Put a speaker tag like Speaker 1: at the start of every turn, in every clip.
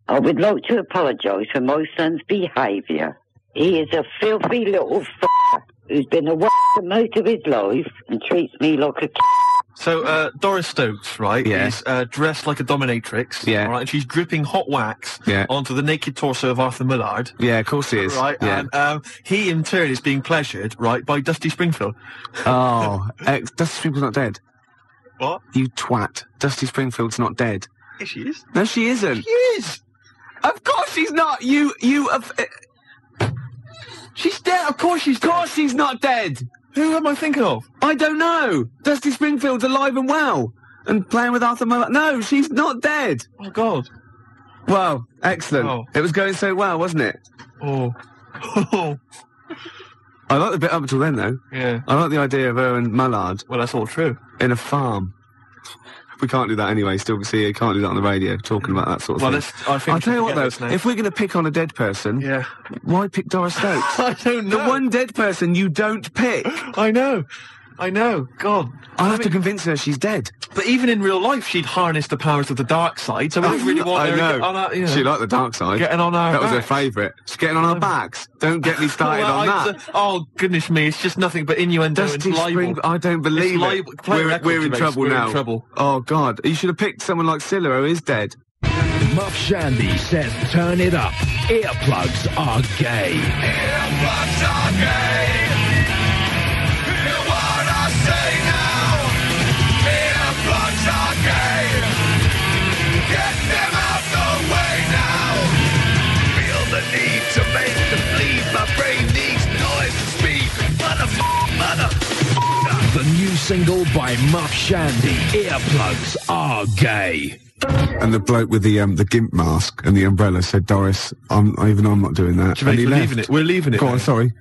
Speaker 1: I would like to apologise for my son's behaviour. He is a filthy little f***er who's been away for most of his life and treats me like a
Speaker 2: So, Doris Stokes, right, is dressed like a dominatrix, right, and she's dripping hot wax onto the naked torso of Arthur Millard.
Speaker 3: Yeah, of course he is.
Speaker 2: Right, and he, in turn, is being pleasured, right, by Dusty Springfield.
Speaker 3: Oh, Dusty Springfield's not dead.
Speaker 2: What?
Speaker 3: You twat. Dusty Springfield's not dead.
Speaker 2: Yes, she is.
Speaker 3: No, she isn't.
Speaker 2: She is!
Speaker 3: Of course she's not! She's dead! Of course she's dead! Of course she's not dead!
Speaker 2: Who am I thinking of?
Speaker 3: I don't know. Dusty Springfield's alive and well. And playing with Arthur Millard. No, she's not dead.
Speaker 2: Oh, God.
Speaker 3: Well, excellent.
Speaker 2: Oh.
Speaker 3: It was going so well, wasn't it?
Speaker 2: Oh.
Speaker 3: I like the bit up until then, though.
Speaker 2: Yeah.
Speaker 3: I like the idea of her and Millard.
Speaker 2: Well, that's all true.
Speaker 3: In a farm. We can't do that anyway, still. See, you can't do that on the radio, talking about that sort of thing.
Speaker 2: I'll
Speaker 3: tell you what, though, if we're going to pick on a dead person, why pick Doris Stokes?
Speaker 2: I don't know.
Speaker 3: The one dead person you don't pick.
Speaker 2: I know. God.
Speaker 3: I'll have to convince her she's dead.
Speaker 2: But even in real life, she'd harnessed the powers of the dark side, so we don't really want her to get on our, you know,
Speaker 3: she liked the dark side.
Speaker 2: Getting on our
Speaker 3: That was her
Speaker 2: backs.
Speaker 3: favourite. She's getting on our backs. Don't get me started on that.
Speaker 2: Oh, goodness me, it's just nothing but innuendo and libel.
Speaker 3: I don't believe it. We're in trouble now.
Speaker 2: We're in trouble.
Speaker 3: Oh, God. You should have picked someone like Scylla, who is dead.
Speaker 4: Muff Shandy says turn it up. Earplugs are gay.
Speaker 5: Earplugs are gay. Hear what I say now. Earplugs are gay. Get them out the way now. Feel the need to make them bleed. My brain needs noise to speak. Mother.
Speaker 4: The new single by Muff Shandy, Earplugs are gay.
Speaker 3: And the bloke with the gimp mask and the umbrella said, Doris, I'm not doing that.
Speaker 2: Gervais, we're leaving it. We're leaving it.
Speaker 3: Go on, sorry.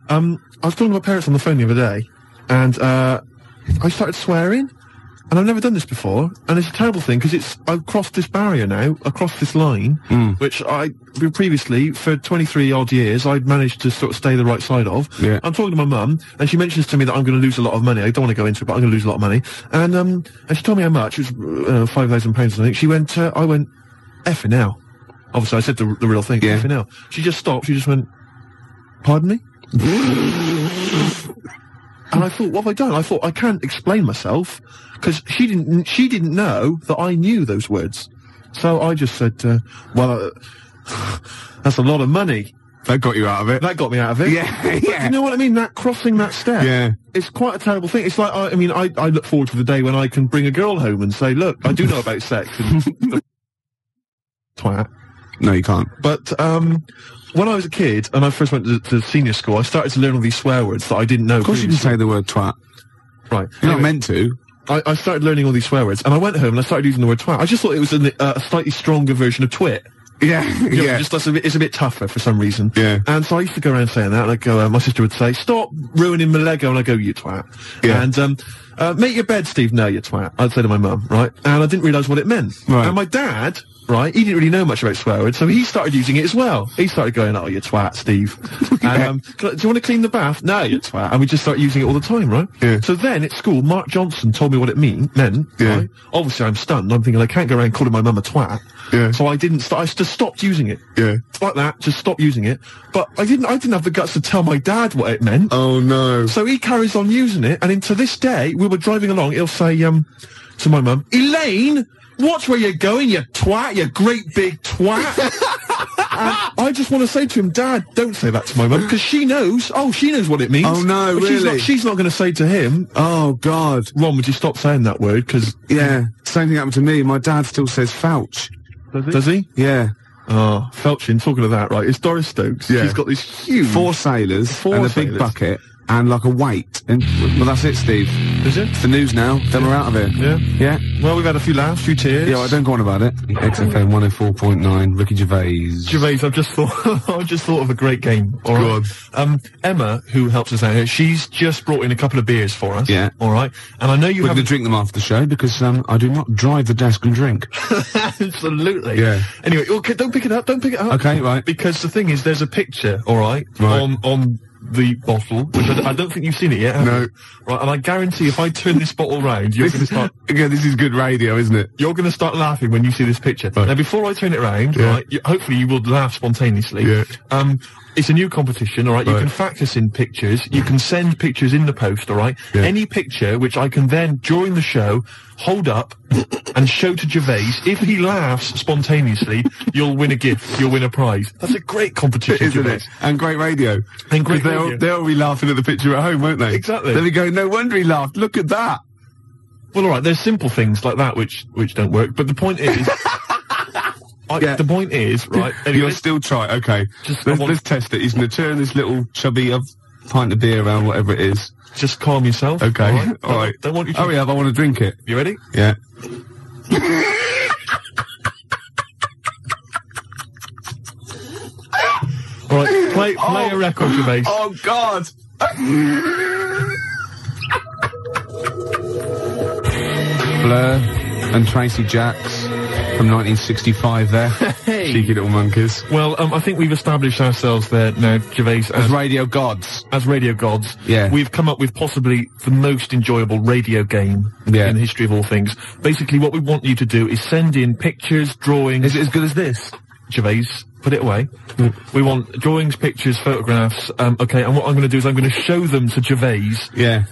Speaker 2: I was talking to my parents on the phone the other day, and I started swearing, and I've never done this before, and it's a terrible thing, because I've crossed this barrier now, across this line, which previously, for 23 odd years, I'd managed to sort of stay the right side of.
Speaker 3: Yeah.
Speaker 2: I'm talking to my mum, and she mentions to me that I'm going to lose a lot of money. I don't want to go into it, but I'm going to lose a lot of money. And she told me how much. It was £5,000, I think. She went, I went, effing hell. Obviously, I said the real thing, effing hell. She just stopped, she just went, pardon me? And I thought, what have I done? I thought, I can't explain myself, because she didn't know that I knew those words. So I just said, well, that's a lot of money.
Speaker 3: That got you out of it.
Speaker 2: That got me out of it.
Speaker 3: Yeah,
Speaker 2: But you know what I mean? That crossing that step.
Speaker 3: Yeah.
Speaker 2: It's quite a terrible thing. It's like, I look forward to the day when I can bring a girl home and say, look, I do know about sex. And twat.
Speaker 3: No, you can't.
Speaker 2: But, when I was a kid, and I first went to senior school, I started to learn all these swear words that I didn't know.
Speaker 3: Of course you can say the word twat.
Speaker 2: Right.
Speaker 3: You're not meant to.
Speaker 2: I started learning all these swear words, and I went home and I started using the word twat. I just thought it was a slightly stronger version of twit.
Speaker 3: Yeah,
Speaker 2: You know, just it's a bit tougher for some reason.
Speaker 3: Yeah.
Speaker 2: And so I used to go around saying that, and I'd go, my sister would say, stop ruining my Lego, and I'd go, you twat.
Speaker 3: Yeah.
Speaker 2: And, make your bed, Steve, no, you twat. I'd say to my mum, right? And I didn't realise what it meant.
Speaker 3: Right.
Speaker 2: And my dad, right, he didn't really know much about swear words, so he started using it as well. He started going, oh, you twat, Steve. And, do you want to clean the bath? No, you twat. And we just started using it all the time, right?
Speaker 3: Yeah.
Speaker 2: So then, at school, Mark Johnson told me what it meant,
Speaker 3: Yeah.
Speaker 2: right? Obviously, I'm stunned. I'm thinking, I can't go around calling my mum a twat.
Speaker 3: Yeah.
Speaker 2: So I just stopped using it.
Speaker 3: Yeah.
Speaker 2: Like that, just stopped using it. But I didn't have the guts to tell my dad what it meant.
Speaker 3: Oh, no.
Speaker 2: So he carries on using it, and to this day, we were driving along, he'll say, to my mum, Elaine, watch where you're going, you twat, you great big twat. And I just want to say to him, Dad, don't say that to my mum, because she knows what it means.
Speaker 3: Oh, no,
Speaker 2: but
Speaker 3: really?
Speaker 2: She's not going to say to him,
Speaker 3: Oh, God.
Speaker 2: Ron, would you stop saying that word, because...
Speaker 3: Yeah. Same thing happened to me. My dad still says fouch.
Speaker 2: Does he?
Speaker 3: Yeah.
Speaker 2: Oh, felching, talking of that, right, it's Doris Stokes.
Speaker 3: Yeah.
Speaker 2: She's got this huge...
Speaker 3: 4 sailors and a big bucket and like a weight. And, well, that's it, Steve.
Speaker 2: Is it?
Speaker 3: It's the news now. Then we're out of here.
Speaker 2: Yeah?
Speaker 3: Yeah.
Speaker 2: Well, we've had a few laughs, a few tears.
Speaker 3: Yeah, well, don't go on about it. XFM 104.9, Ricky Gervais.
Speaker 2: Gervais, I've just thought of a great game. All right. Emma, who helps us out here, she's just brought in a couple of beers for us.
Speaker 3: Yeah.
Speaker 2: All right. And I know you
Speaker 3: We're
Speaker 2: have
Speaker 3: going to drink them after the show because I do not drive the desk and drink.
Speaker 2: Absolutely.
Speaker 3: Yeah.
Speaker 2: Anyway, okay, don't pick it up.
Speaker 3: Okay, right.
Speaker 2: Because the thing is, there's a picture, all right, on the bottle, which I don't think you've seen it yet, have you? Right, and I guarantee if I turn this bottle round, you're going to start...
Speaker 3: Again, this is good radio, isn't it?
Speaker 2: You're going to start laughing when you see this picture.
Speaker 3: Right.
Speaker 2: Now, before I turn it round, right, hopefully you will laugh spontaneously.
Speaker 3: Yeah.
Speaker 2: It's a new competition, all right? You can fax us in pictures. You can send pictures in the post, all right?
Speaker 3: Yeah.
Speaker 2: Any picture which I can then, during the show, hold up and show to Gervais. If he laughs spontaneously, you'll win a gift. You'll win a prize. That's a great competition,
Speaker 3: Isn't
Speaker 2: Gervais.
Speaker 3: it? And great radio.
Speaker 2: And great radio.
Speaker 3: They'll be laughing at the picture at home, won't they?
Speaker 2: Exactly.
Speaker 3: They'll be going, no wonder he laughed. Look at that.
Speaker 2: Well, all right, there's simple things like that which don't work, but the point is... The point is, right... Anyway,
Speaker 3: You'll still try, okay. Let's test it. He's going to turn this little chubby pint of beer around, whatever it is.
Speaker 2: Just calm yourself.
Speaker 3: Okay, all right.
Speaker 2: Don't want you to...
Speaker 3: Hurry up, I want to drink it.
Speaker 2: You ready?
Speaker 3: Yeah.
Speaker 2: All right, play a record, Gervais.
Speaker 3: Oh, God! Blur and Tracy Jacks from 1965 there.
Speaker 2: Hey.
Speaker 3: Cheeky little monkeys.
Speaker 2: Well, I think we've established ourselves there now, Gervais,
Speaker 3: As radio gods.
Speaker 2: as radio gods.
Speaker 3: Yeah.
Speaker 2: We've come up with possibly the most enjoyable radio game in the history of all things. Basically, what we want you to do is send in pictures, drawings...
Speaker 3: Is it as good as this?
Speaker 2: Gervais, put it away. We want drawings, pictures, photographs. Okay, and what I'm going to do is I'm going to show them to Gervais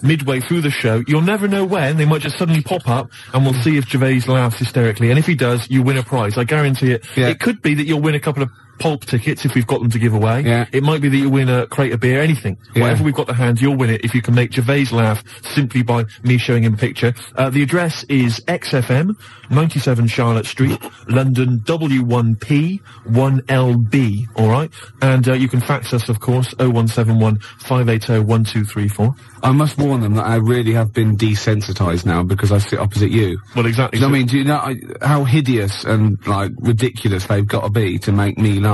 Speaker 2: midway through the show. You'll never know when. They might just suddenly pop up, and we'll see if Gervais laughs hysterically. And if he does, you win a prize. I guarantee it.
Speaker 3: Yeah.
Speaker 2: It could be that you'll win a couple of pulp tickets if we've got them to give away.
Speaker 3: Yeah.
Speaker 2: It might be that you win a crate of beer, anything.
Speaker 3: Yeah.
Speaker 2: Whatever we've got to hand, you'll win it if you can make Gervais laugh simply by me showing him a picture. The address is XFM, 97 Charlotte Street, London W1P 1LB, alright? And you can fax us, of course, 0171 580 1234.
Speaker 3: I must warn them that I really have been desensitised now because I sit opposite you.
Speaker 2: Well, exactly.
Speaker 3: Do you know what I mean? Do you know how hideous and, like, ridiculous they've got to be to make me laugh?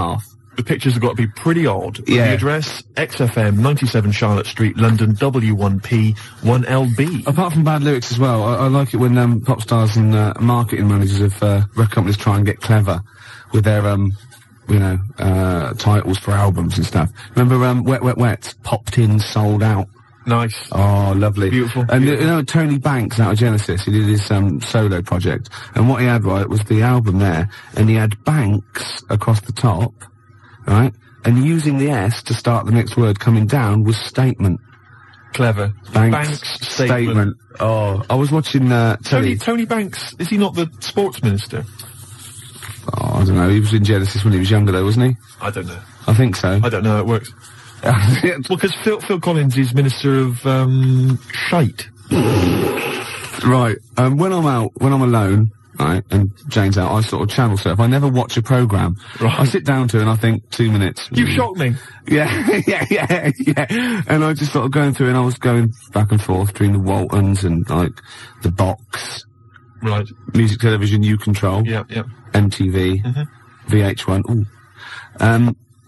Speaker 2: The pictures have got to be pretty odd.
Speaker 3: Yeah.
Speaker 2: The address, XFM, 97 Charlotte Street, London W1P 1LB.
Speaker 3: Apart from bad lyrics as well, I like it when pop stars and marketing managers of record companies try and get clever with their titles for albums and stuff. Remember Wet Wet Wet, popped in, sold out.
Speaker 2: Nice.
Speaker 3: Oh, lovely.
Speaker 2: Beautiful.
Speaker 3: And
Speaker 2: beautiful.
Speaker 3: you know Tony Banks out of Genesis, he did his solo project, and what he had right was the album there, and he had Banks across the top, right? And using the S to start the next word coming down was statement.
Speaker 2: Clever.
Speaker 3: Banks
Speaker 2: statement.
Speaker 3: Oh, I was watching
Speaker 2: Tony Banks, is he not the sports minister?
Speaker 3: Oh, I don't know. He was in Genesis when he was younger, though, wasn't he?
Speaker 2: I don't know.
Speaker 3: I think so.
Speaker 2: I don't know how it works. Well, because Phil Collins is Minister of, shite.
Speaker 3: Right. When I'm alone, right, and Jane's out, I sort of channel surf. I never watch a programme.
Speaker 2: Right.
Speaker 3: I sit down to it and I think 2 minutes.
Speaker 2: You shocked me.
Speaker 3: Yeah, yeah. And I just sort of going through and I was going back and forth between the Waltons and, like, the Box.
Speaker 2: Right.
Speaker 3: Music Television, You Control.
Speaker 2: Yeah.
Speaker 3: MTV. VH1. Ooh.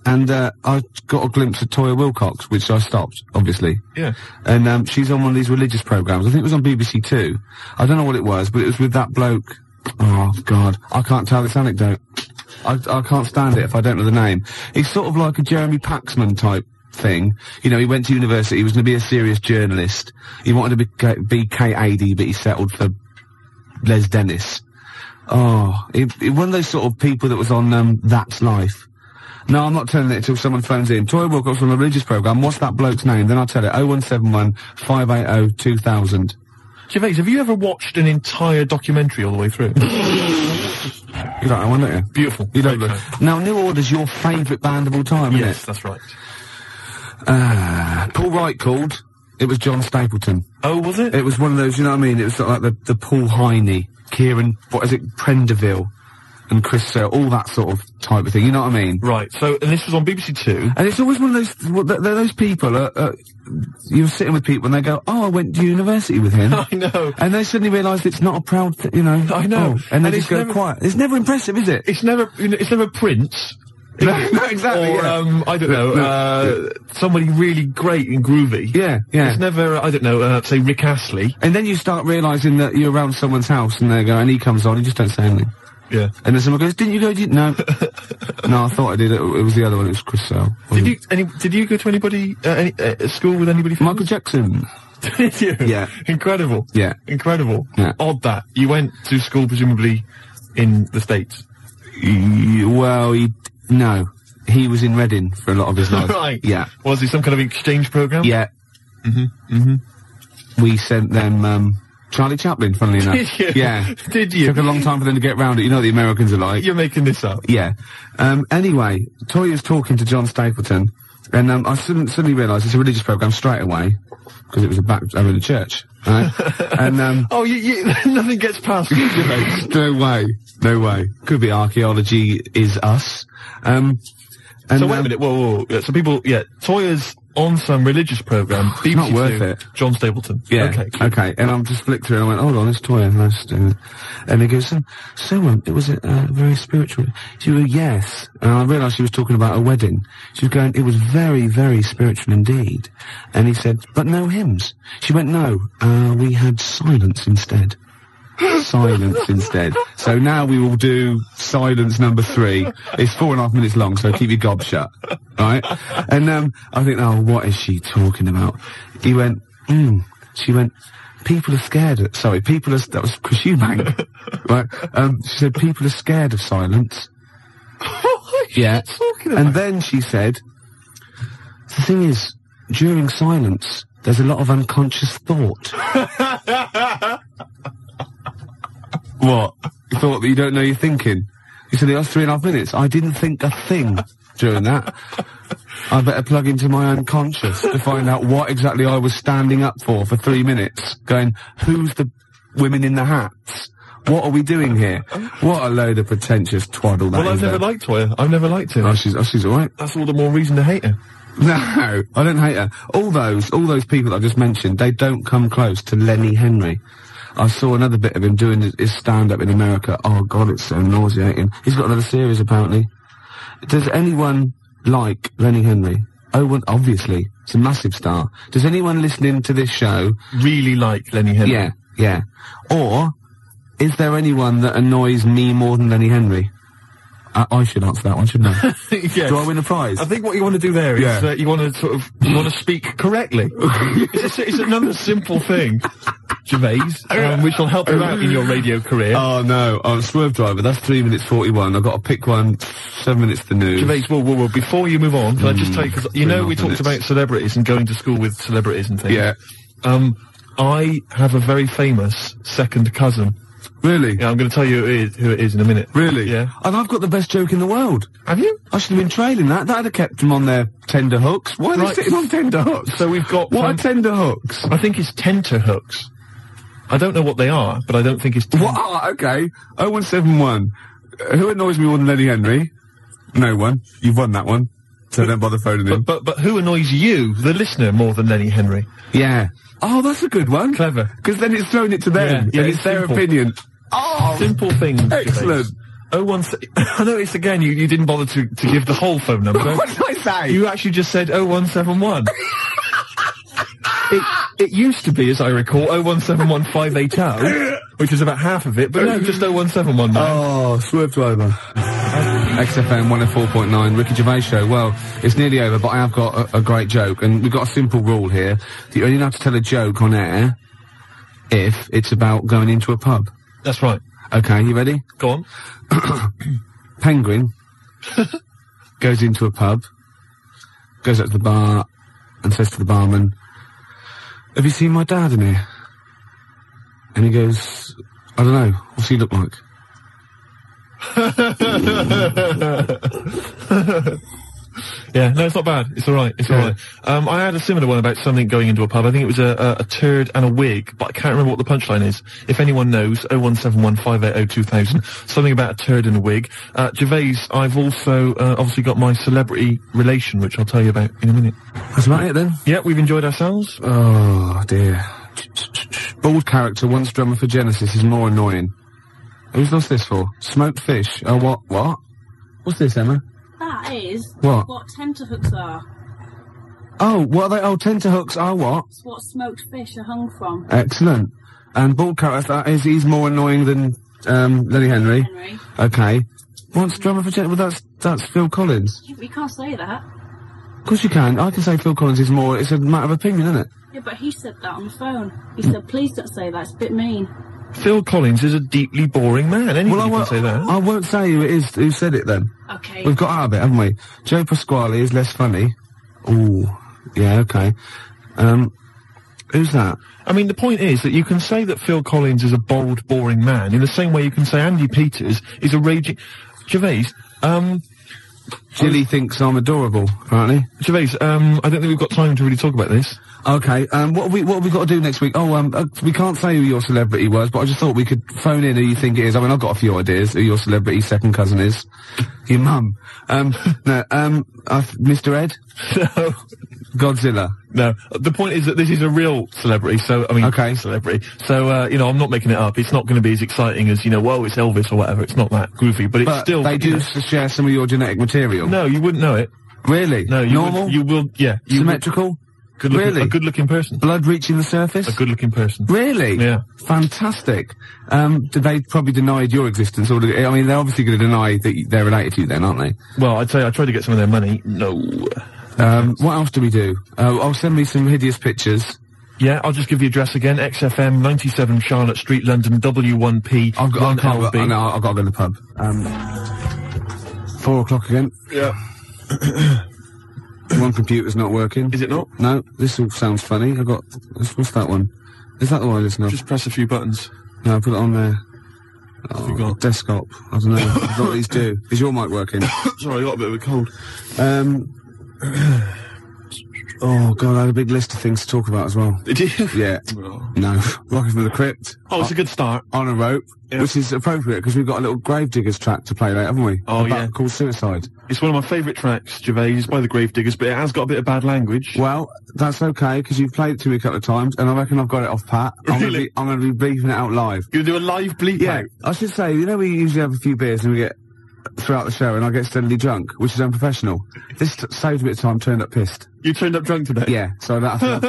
Speaker 3: And I got a glimpse of Toya Wilcox, which I stopped, obviously.
Speaker 2: Yeah.
Speaker 3: And she's on one of these religious programmes. I think it was on BBC Two. I don't know what it was, but it was with that bloke. Oh, God. I can't tell this anecdote. I can't stand it if I don't know the name. He's sort of like a Jeremy Paxman type thing. You know, he went to university, he was going to be a serious journalist. He wanted to be K-A-D, but he settled for Les Dennis. Oh, one of those sort of people that was on, That's Life. No, I'm not telling it until someone phones in. Toya Wilcox from a religious programme. What's that bloke's name? Then I'll tell it. 0171 580 2000.
Speaker 2: Gervais, have you ever watched an entire documentary all the way through?
Speaker 3: You like that one, don't you?
Speaker 2: Beautiful.
Speaker 3: You don't
Speaker 2: Great
Speaker 3: look.
Speaker 2: time.
Speaker 3: Now, New Order's your favourite band of all time, isn't
Speaker 2: Yes,
Speaker 3: it?
Speaker 2: that's right.
Speaker 3: Paul Wright called. It was John Stapleton.
Speaker 2: Oh, was it?
Speaker 3: It was one of those, you know what I mean? It was sort of like the Paul Heine, Kieran, what is it, Prendeville, and Chris Searle, all that sort of type of thing, you know what I mean?
Speaker 2: Right, so, and this was on BBC Two.
Speaker 3: And it's always one of those, they're those people, you're sitting with people and they go, oh, I went to university with him.
Speaker 2: I know.
Speaker 3: And they suddenly realise it's not a proud you know.
Speaker 2: I know.
Speaker 3: Oh, and they
Speaker 2: And
Speaker 3: just go quiet. It's never impressive, is it?
Speaker 2: It's never Prince.
Speaker 3: No, exactly,
Speaker 2: Or,
Speaker 3: yeah.
Speaker 2: I don't know, somebody really great and groovy.
Speaker 3: Yeah.
Speaker 2: It's never, I don't know, say Rick Astley.
Speaker 3: And then you start realising that you're around someone's house and they go, and he comes on, you just don't say anything.
Speaker 2: Yeah.
Speaker 3: And then someone goes, didn't you go, no. No, I thought I did. It was the other one. It was Chris Sale.
Speaker 2: Did you go to anybody, school with anybody famous?
Speaker 3: Michael Jackson.
Speaker 2: Did you?
Speaker 3: Yeah.
Speaker 2: Incredible.
Speaker 3: Yeah.
Speaker 2: Incredible.
Speaker 3: Yeah.
Speaker 2: Odd that. You went to school presumably in the States.
Speaker 3: No. He was in Reading for a lot of his life.
Speaker 2: Right.
Speaker 3: Yeah.
Speaker 2: Was he some kind of exchange program?
Speaker 3: Yeah. We sent them, Charlie Chaplin, funnily enough.
Speaker 2: Did you?
Speaker 3: Yeah.
Speaker 2: Did you?
Speaker 3: Took a long time for them to get round it. You know what the Americans are like.
Speaker 2: You're making this up.
Speaker 3: Yeah. Anyway, Toya's talking to John Stapleton, and I suddenly realised it's a religious programme straight away, because it was over in the church. Right? And,
Speaker 2: oh, you nothing gets past you, Gervais.
Speaker 3: No way. Could be archaeology is us. And
Speaker 2: so wait a minute, whoa. Yeah, so people, Toya's on some religious programme.
Speaker 3: It's not worth it.
Speaker 2: John Stapleton.
Speaker 3: Yeah. Okay. And I'm just flicked through and I went, hold on, it's Toya. And he goes, it was very spiritual. She went, yes. And I realised she was talking about a wedding. She was going, it was very, very spiritual indeed. And he said, but no hymns. She went, no, we had silence instead. Silence instead. So now we will do silence number 3. It's 4.5 minutes long, so keep your gob shut. Right? And, I think, oh, what is she talking about? He went, She went, people are scared of, that was Chris Eubank. Right? She said, people are scared of silence.
Speaker 2: What are you talking about?
Speaker 3: And then she said, the thing is, during silence, there's a lot of unconscious thought. What? You thought that you don't know you're thinking? You said it was 3.5 minutes. I didn't think a thing during that. I better plug into my unconscious to find out what exactly I was standing up for 3 minutes. Going, who's the women in the hats? What are we doing here? What a load of pretentious twaddle that is.
Speaker 2: Well, I've never liked Toya. I've never liked her.
Speaker 3: Oh, she's alright.
Speaker 2: That's all the more reason to hate her.
Speaker 3: No, I don't hate her. All those people I've just mentioned, they don't come close to Lenny Henry. I saw another bit of him doing his stand-up in America. Oh, God, it's so nauseating. He's got another series, apparently. Does anyone like Lenny Henry? Oh, obviously. It's a massive star. Does anyone listening to this show
Speaker 2: really like Lenny Henry?
Speaker 3: Yeah. Or, is there anyone that annoys me more than Lenny Henry? I should answer that one, shouldn't I?
Speaker 2: Yes.
Speaker 3: Do I win a prize?
Speaker 2: I think what you want to do there is you want to speak correctly. It's another simple thing, Gervais, which will help you out in your radio career.
Speaker 3: Oh no, I'm Swerve Driver. That's 3 minutes 41. I've got to pick one. 7 minutes to news.
Speaker 2: Gervais, whoa. Before you move on, can I just tell you, because we talked about celebrities and going to school with celebrities and things.
Speaker 3: Yeah.
Speaker 2: I have a very famous second cousin.
Speaker 3: Really?
Speaker 2: Yeah, I'm going to tell you who it is in a minute.
Speaker 3: Really?
Speaker 2: Yeah.
Speaker 3: And I've got the best joke in the world.
Speaker 2: Have you?
Speaker 3: I should have been trailing that. That'd have kept them on their tender hooks. Why are they sitting on tender hooks?
Speaker 2: So we've got...
Speaker 3: What are tender hooks?
Speaker 2: I think it's tenter hooks. I don't know what they are, but I don't think it's...
Speaker 3: What? Ah, okay. 0171. Who annoys me more than Lenny Henry? No one. You've won that one. So don't bother phoning in.
Speaker 2: But who annoys you, the listener, more than Lenny Henry?
Speaker 3: Yeah. Oh, that's a good one.
Speaker 2: Clever.
Speaker 3: Because then it's thrown it to them.
Speaker 2: Yeah,
Speaker 3: it's their opinion. Oh!
Speaker 2: Simple things.
Speaker 3: Excellent.
Speaker 2: I noticed again you didn't bother to give the whole phone number.
Speaker 3: What did I say?
Speaker 2: You actually just said 0171. It used to be, as I recall, 0171 580, which is about half of it, but no, just 0171 now.
Speaker 3: Oh, Swerve Driver. XFM 104.9, Ricky Gervais Show. Well, it's nearly over, but I have got a great joke, and we've got a simple rule here. You only have to tell a joke on air if it's about going into a pub.
Speaker 2: That's right.
Speaker 3: Okay, you ready?
Speaker 2: Go on.
Speaker 3: Penguin goes into a pub, goes up to the bar, and says to the barman, "Have you seen my dad in here?" And he goes, "I don't know. What's he look like?"
Speaker 2: Yeah, no, it's not bad. It's alright. It's alright. I had a similar one about something going into a pub. I think it was a turd and a wig, but I can't remember what the punchline is. If anyone knows, 0171 580 2000. Something about a turd and a wig. Gervais, I've also, obviously got my celebrity relation, which I'll tell you about in a minute.
Speaker 3: That's about it then?
Speaker 2: Yeah, we've enjoyed ourselves.
Speaker 3: Oh, dear. Bald character, once drummer for Genesis, is more annoying. Who's lost this for? Smoked fish. Oh, what? What's this, Emma?
Speaker 6: That is
Speaker 3: what
Speaker 6: tenterhooks are.
Speaker 3: Oh, what are they? Oh, tenterhooks are what?
Speaker 6: It's what smoked fish are hung from.
Speaker 3: Excellent. And bald character, he's more annoying than Lenny Henry. Okay. Once drummer for Genesis? Well, that's Phil Collins.
Speaker 6: You can't say that.
Speaker 3: Of course you can. I can say Phil Collins is more, it's a matter of opinion, isn't it?
Speaker 6: Yeah, but he said that on the phone. He said, please don't say that, it's a bit mean.
Speaker 2: Phil Collins is a deeply boring man. Anybody can say that.
Speaker 3: I won't say who it is who said it then.
Speaker 6: Okay.
Speaker 3: We've got out of it, haven't we? Joe Pasquale is less funny. Ooh. Yeah, okay. Who's that?
Speaker 2: I mean, the point is that you can say that Phil Collins is a bold, boring man in the same way you can say Andy Peters is a raging... Gervais,
Speaker 3: Jilly thinks I'm adorable, apparently.
Speaker 2: Gervais, I don't think we've got time to really talk about this.
Speaker 3: Okay, what have we got to do next week? Oh, we can't say who your celebrity was, but I just thought we could phone in who you think it is. I mean, I've got a few ideas who your celebrity second cousin is. Your mum. Mr. Ed?
Speaker 2: No.
Speaker 3: Godzilla?
Speaker 2: No. The point is that this is a real celebrity, so, I mean,
Speaker 3: okay.
Speaker 2: Celebrity. So, you know, I'm not making it up. It's not going to be as exciting as, you know, whoa, it's Elvis or whatever. It's not that goofy, but it's still...
Speaker 3: they do share some of your genetic material?
Speaker 2: No, you wouldn't know it.
Speaker 3: Really?
Speaker 2: No,
Speaker 3: Normal?
Speaker 2: You will, yeah.
Speaker 3: Symmetrical?
Speaker 2: Really? A good-looking person.
Speaker 3: Blood reaching the surface?
Speaker 2: A good-looking person.
Speaker 3: Really?
Speaker 2: Yeah.
Speaker 3: Fantastic. They probably denied your existence, or I mean, they're obviously going to deny that they're related to you then, aren't they?
Speaker 2: Well, I'd say I tried to get some of their money. No.
Speaker 3: What else do we do? I'll send me some hideous pictures.
Speaker 2: Yeah, I'll just give you the address again. XFM, 97 Charlotte Street, London, W1P,
Speaker 3: I've got to go to the pub. 4 o'clock again.
Speaker 2: Yeah.
Speaker 3: One computer's not working.
Speaker 2: Is it not?
Speaker 3: No, this all sounds funny. What's that one? Is that the one I listen to?
Speaker 2: Just press a few buttons.
Speaker 3: No, put it on there.
Speaker 2: What have you got?
Speaker 3: Desktop. I don't know. I don't know what these do. Is your mic working?
Speaker 2: Sorry, I got a bit of a cold.
Speaker 3: Oh, God, I had a big list of things to talk about as well.
Speaker 2: Did you?
Speaker 3: Yeah.
Speaker 2: Oh.
Speaker 3: No. Rocking from the Crypt.
Speaker 2: Oh, it's a good start.
Speaker 3: On a rope,
Speaker 2: yeah.
Speaker 3: Which is appropriate because we've got a little Gravediggers track to play later, haven't we?
Speaker 2: Oh, yeah.
Speaker 3: Called Suicide.
Speaker 2: It's one of my favourite tracks, Gervais. It's by the Gravediggers, but it has got a bit of bad language.
Speaker 3: Well, that's okay because you've played it to me a couple of times, and I reckon I've got it off pat.
Speaker 2: Really?
Speaker 3: I'm going to be bleeping it out live.
Speaker 2: You're going to do a live bleep
Speaker 3: Yeah.
Speaker 2: out?
Speaker 3: I should say, you know, we usually have a few beers and we get throughout the show, and I get steadily drunk, which is unprofessional. This saved a bit of time. Turned up pissed.
Speaker 2: You turned up drunk today?
Speaker 3: Yeah, so that's I'll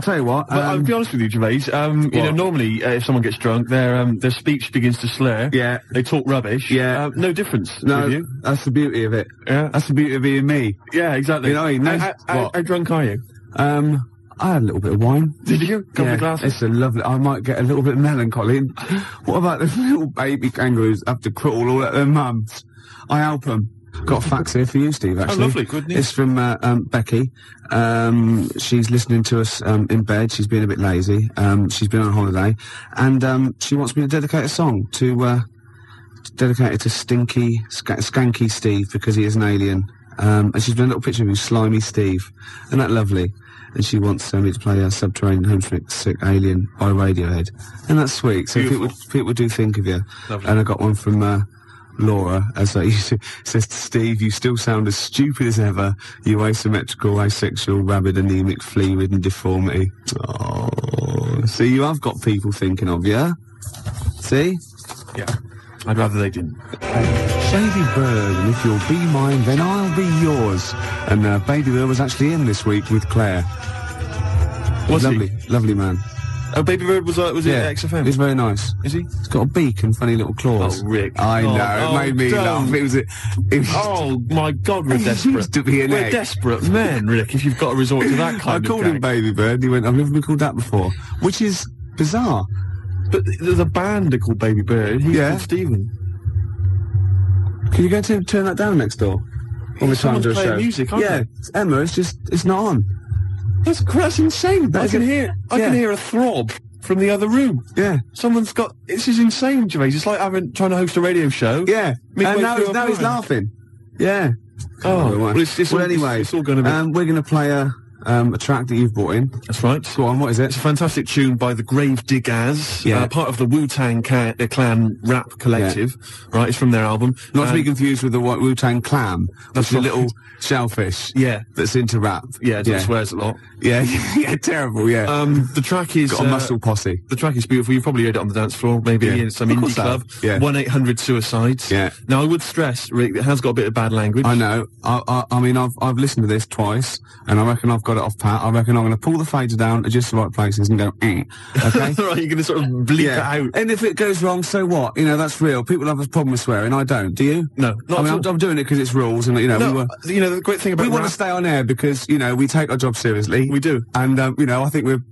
Speaker 3: tell you what.
Speaker 2: But I'll be honest with you, Gervais. You know, normally if someone gets drunk, their speech begins to slur.
Speaker 3: Yeah.
Speaker 2: They talk rubbish.
Speaker 3: Yeah.
Speaker 2: No difference.
Speaker 3: No,
Speaker 2: with you.
Speaker 3: that's the beauty of it.
Speaker 2: Yeah.
Speaker 3: That's the beauty of being me.
Speaker 2: Yeah, exactly.
Speaker 3: You know what I mean?
Speaker 2: How drunk are you?
Speaker 3: I had a little bit of wine.
Speaker 2: Did you? Couple of glasses?
Speaker 3: It's a lovely... I might get a little bit melancholy. What about the little baby kangaroos have to crawl all at their mums? I help them. Got a fax here for you, Steve, actually.
Speaker 2: Oh, lovely. Good news.
Speaker 3: It's from Becky. She's listening to us in bed. She's been a bit lazy. She's been on holiday. And she wants me to dedicate a song to dedicate it to Skanky Steve, because he is an alien. And she's been a little picture of you, Slimy Steve. Isn't that lovely? And she wants me to play a Subterranean Homesick Alien by Radiohead. And that's sweet. So people do think of you.
Speaker 2: Lovely.
Speaker 3: And I got one from Laura, as I used to, says to Steve, you still sound as stupid as ever, you asymmetrical, asexual, rabid, anemic, flea-ridden deformity. Oh, see, you have got people thinking of you. See?
Speaker 2: Yeah. I'd rather they didn't.
Speaker 3: Shady Bird, and if you'll be mine, then I'll be yours. And Baby Bird was actually in this week with Claire.
Speaker 2: Was
Speaker 3: lovely,
Speaker 2: he?
Speaker 3: Lovely man.
Speaker 2: Oh, Baby Bird was it at XFM?
Speaker 3: He's very nice.
Speaker 2: Is he?
Speaker 3: He's got a beak and funny little claws.
Speaker 2: Oh, Rick.
Speaker 3: I know, it made me laugh. It was
Speaker 2: oh, my God, we're desperate.
Speaker 3: Used to be an
Speaker 2: we're
Speaker 3: egg.
Speaker 2: Desperate men, Rick, if you've got to resort to that kind of
Speaker 3: I called him Baby Bird, he went, I've never been called that before. Which is bizarre.
Speaker 2: But there's a band are called Baby Bird. He's called Stephen.
Speaker 3: Can you go to turn that down next door? All the time to a show.
Speaker 2: Music, aren't they?
Speaker 3: It's Emma, it's not on.
Speaker 2: That's insane. I can hear a throb from the other room.
Speaker 3: Yeah.
Speaker 2: Someone's got... This is insane, Gervais. It's like trying to host a radio show.
Speaker 3: Yeah. And now he's laughing. Yeah.
Speaker 2: Oh, well,
Speaker 3: anyway,
Speaker 2: it's all going to be...
Speaker 3: we're going to play a track that you've brought in.
Speaker 2: That's right.
Speaker 3: Go on, what is it?
Speaker 2: It's a fantastic tune by the Gravediggers, part of the Wu-Tang Clan rap collective, right? It's from their album.
Speaker 3: Not to be confused with the Wu-Tang Clam. That's a little shellfish.
Speaker 2: Yeah.
Speaker 3: That's into rap.
Speaker 2: Yeah, it swears a lot.
Speaker 3: Yeah, yeah, terrible, yeah.
Speaker 2: The track is...
Speaker 3: Got a muscle posse.
Speaker 2: The track is beautiful. You've probably heard it on the dance floor, maybe in some indie club.
Speaker 3: Yeah.
Speaker 2: 1-800-SUICIDES.
Speaker 3: Yeah.
Speaker 2: Now, I would stress, Rick, it has got a bit of bad language.
Speaker 3: I know. I mean, I've listened to this twice, and I reckon I've got got it off pat, I reckon I'm going to pull the fader down at just the right places and go, okay?
Speaker 2: Right, you're going to sort of bleep it out.
Speaker 3: And if it goes wrong, so what? You know, that's real. People have a problem with swearing, I don't. Do you?
Speaker 2: No.
Speaker 3: I mean, I'm doing it because it's rules, and, you know,
Speaker 2: No, you know, the great thing about
Speaker 3: we want to stay on air because, you know, we take our job seriously.
Speaker 2: We do.
Speaker 3: And, you know, I think we're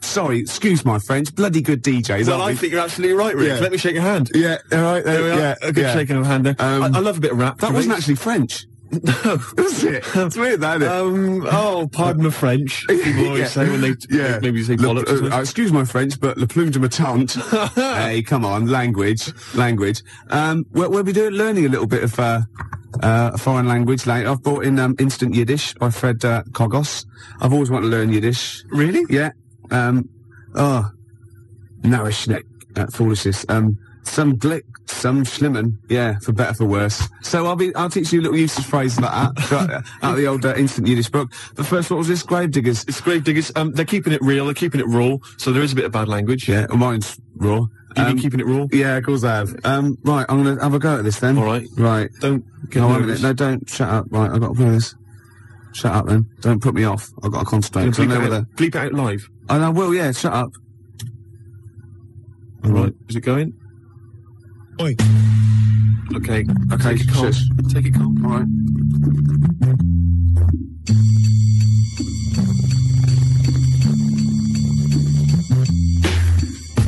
Speaker 3: sorry, excuse my French, bloody good DJs,
Speaker 2: Well, I think you're absolutely right, Rick.
Speaker 3: Yeah.
Speaker 2: Let me shake your hand.
Speaker 3: Yeah, all right.
Speaker 2: There we are.
Speaker 3: Yeah,
Speaker 2: A good shaking of hand there. I love a bit of rap.
Speaker 3: That wasn't actually French.
Speaker 2: No.
Speaker 3: Was it? It's weird, that, isn't it?
Speaker 2: Oh, pardon my French. People always say when they maybe say bollocks or something.
Speaker 3: Excuse my French, but le plume de ma tante. Hey, come on, language. We'll be learning a little bit of a foreign language later. I've brought in Instant Yiddish by Fred Kogos. I've always wanted to learn Yiddish.
Speaker 2: Really?
Speaker 3: Yeah. Narishnik, foolishness. Some glick, some schlimmen, yeah, for better, for worse. So I'll teach you little useless phrases like that, out of the old Instant Yiddish book. But first, what was this? Gravediggers.
Speaker 2: It's Gravediggers. They're keeping it real, they're keeping it raw, so there is a bit of bad language.
Speaker 3: Yeah, well, mine's raw.
Speaker 2: You've been keeping it raw?
Speaker 3: Yeah, of course I have. Right, I'm gonna have a go at this then.
Speaker 2: Alright.
Speaker 3: Right.
Speaker 2: Don't get
Speaker 3: No,
Speaker 2: nervous.
Speaker 3: no, don't, shut up. Right, I've got to play this. Shut up then. Don't put me off. I've got to concentrate.
Speaker 2: Bleep it out live.
Speaker 3: And I will, yeah, shut up.
Speaker 2: Alright, is it going?
Speaker 7: Oi.
Speaker 2: Okay,
Speaker 3: Okay,
Speaker 2: take it calm.
Speaker 3: shush.
Speaker 2: Take it calm.
Speaker 3: Alright.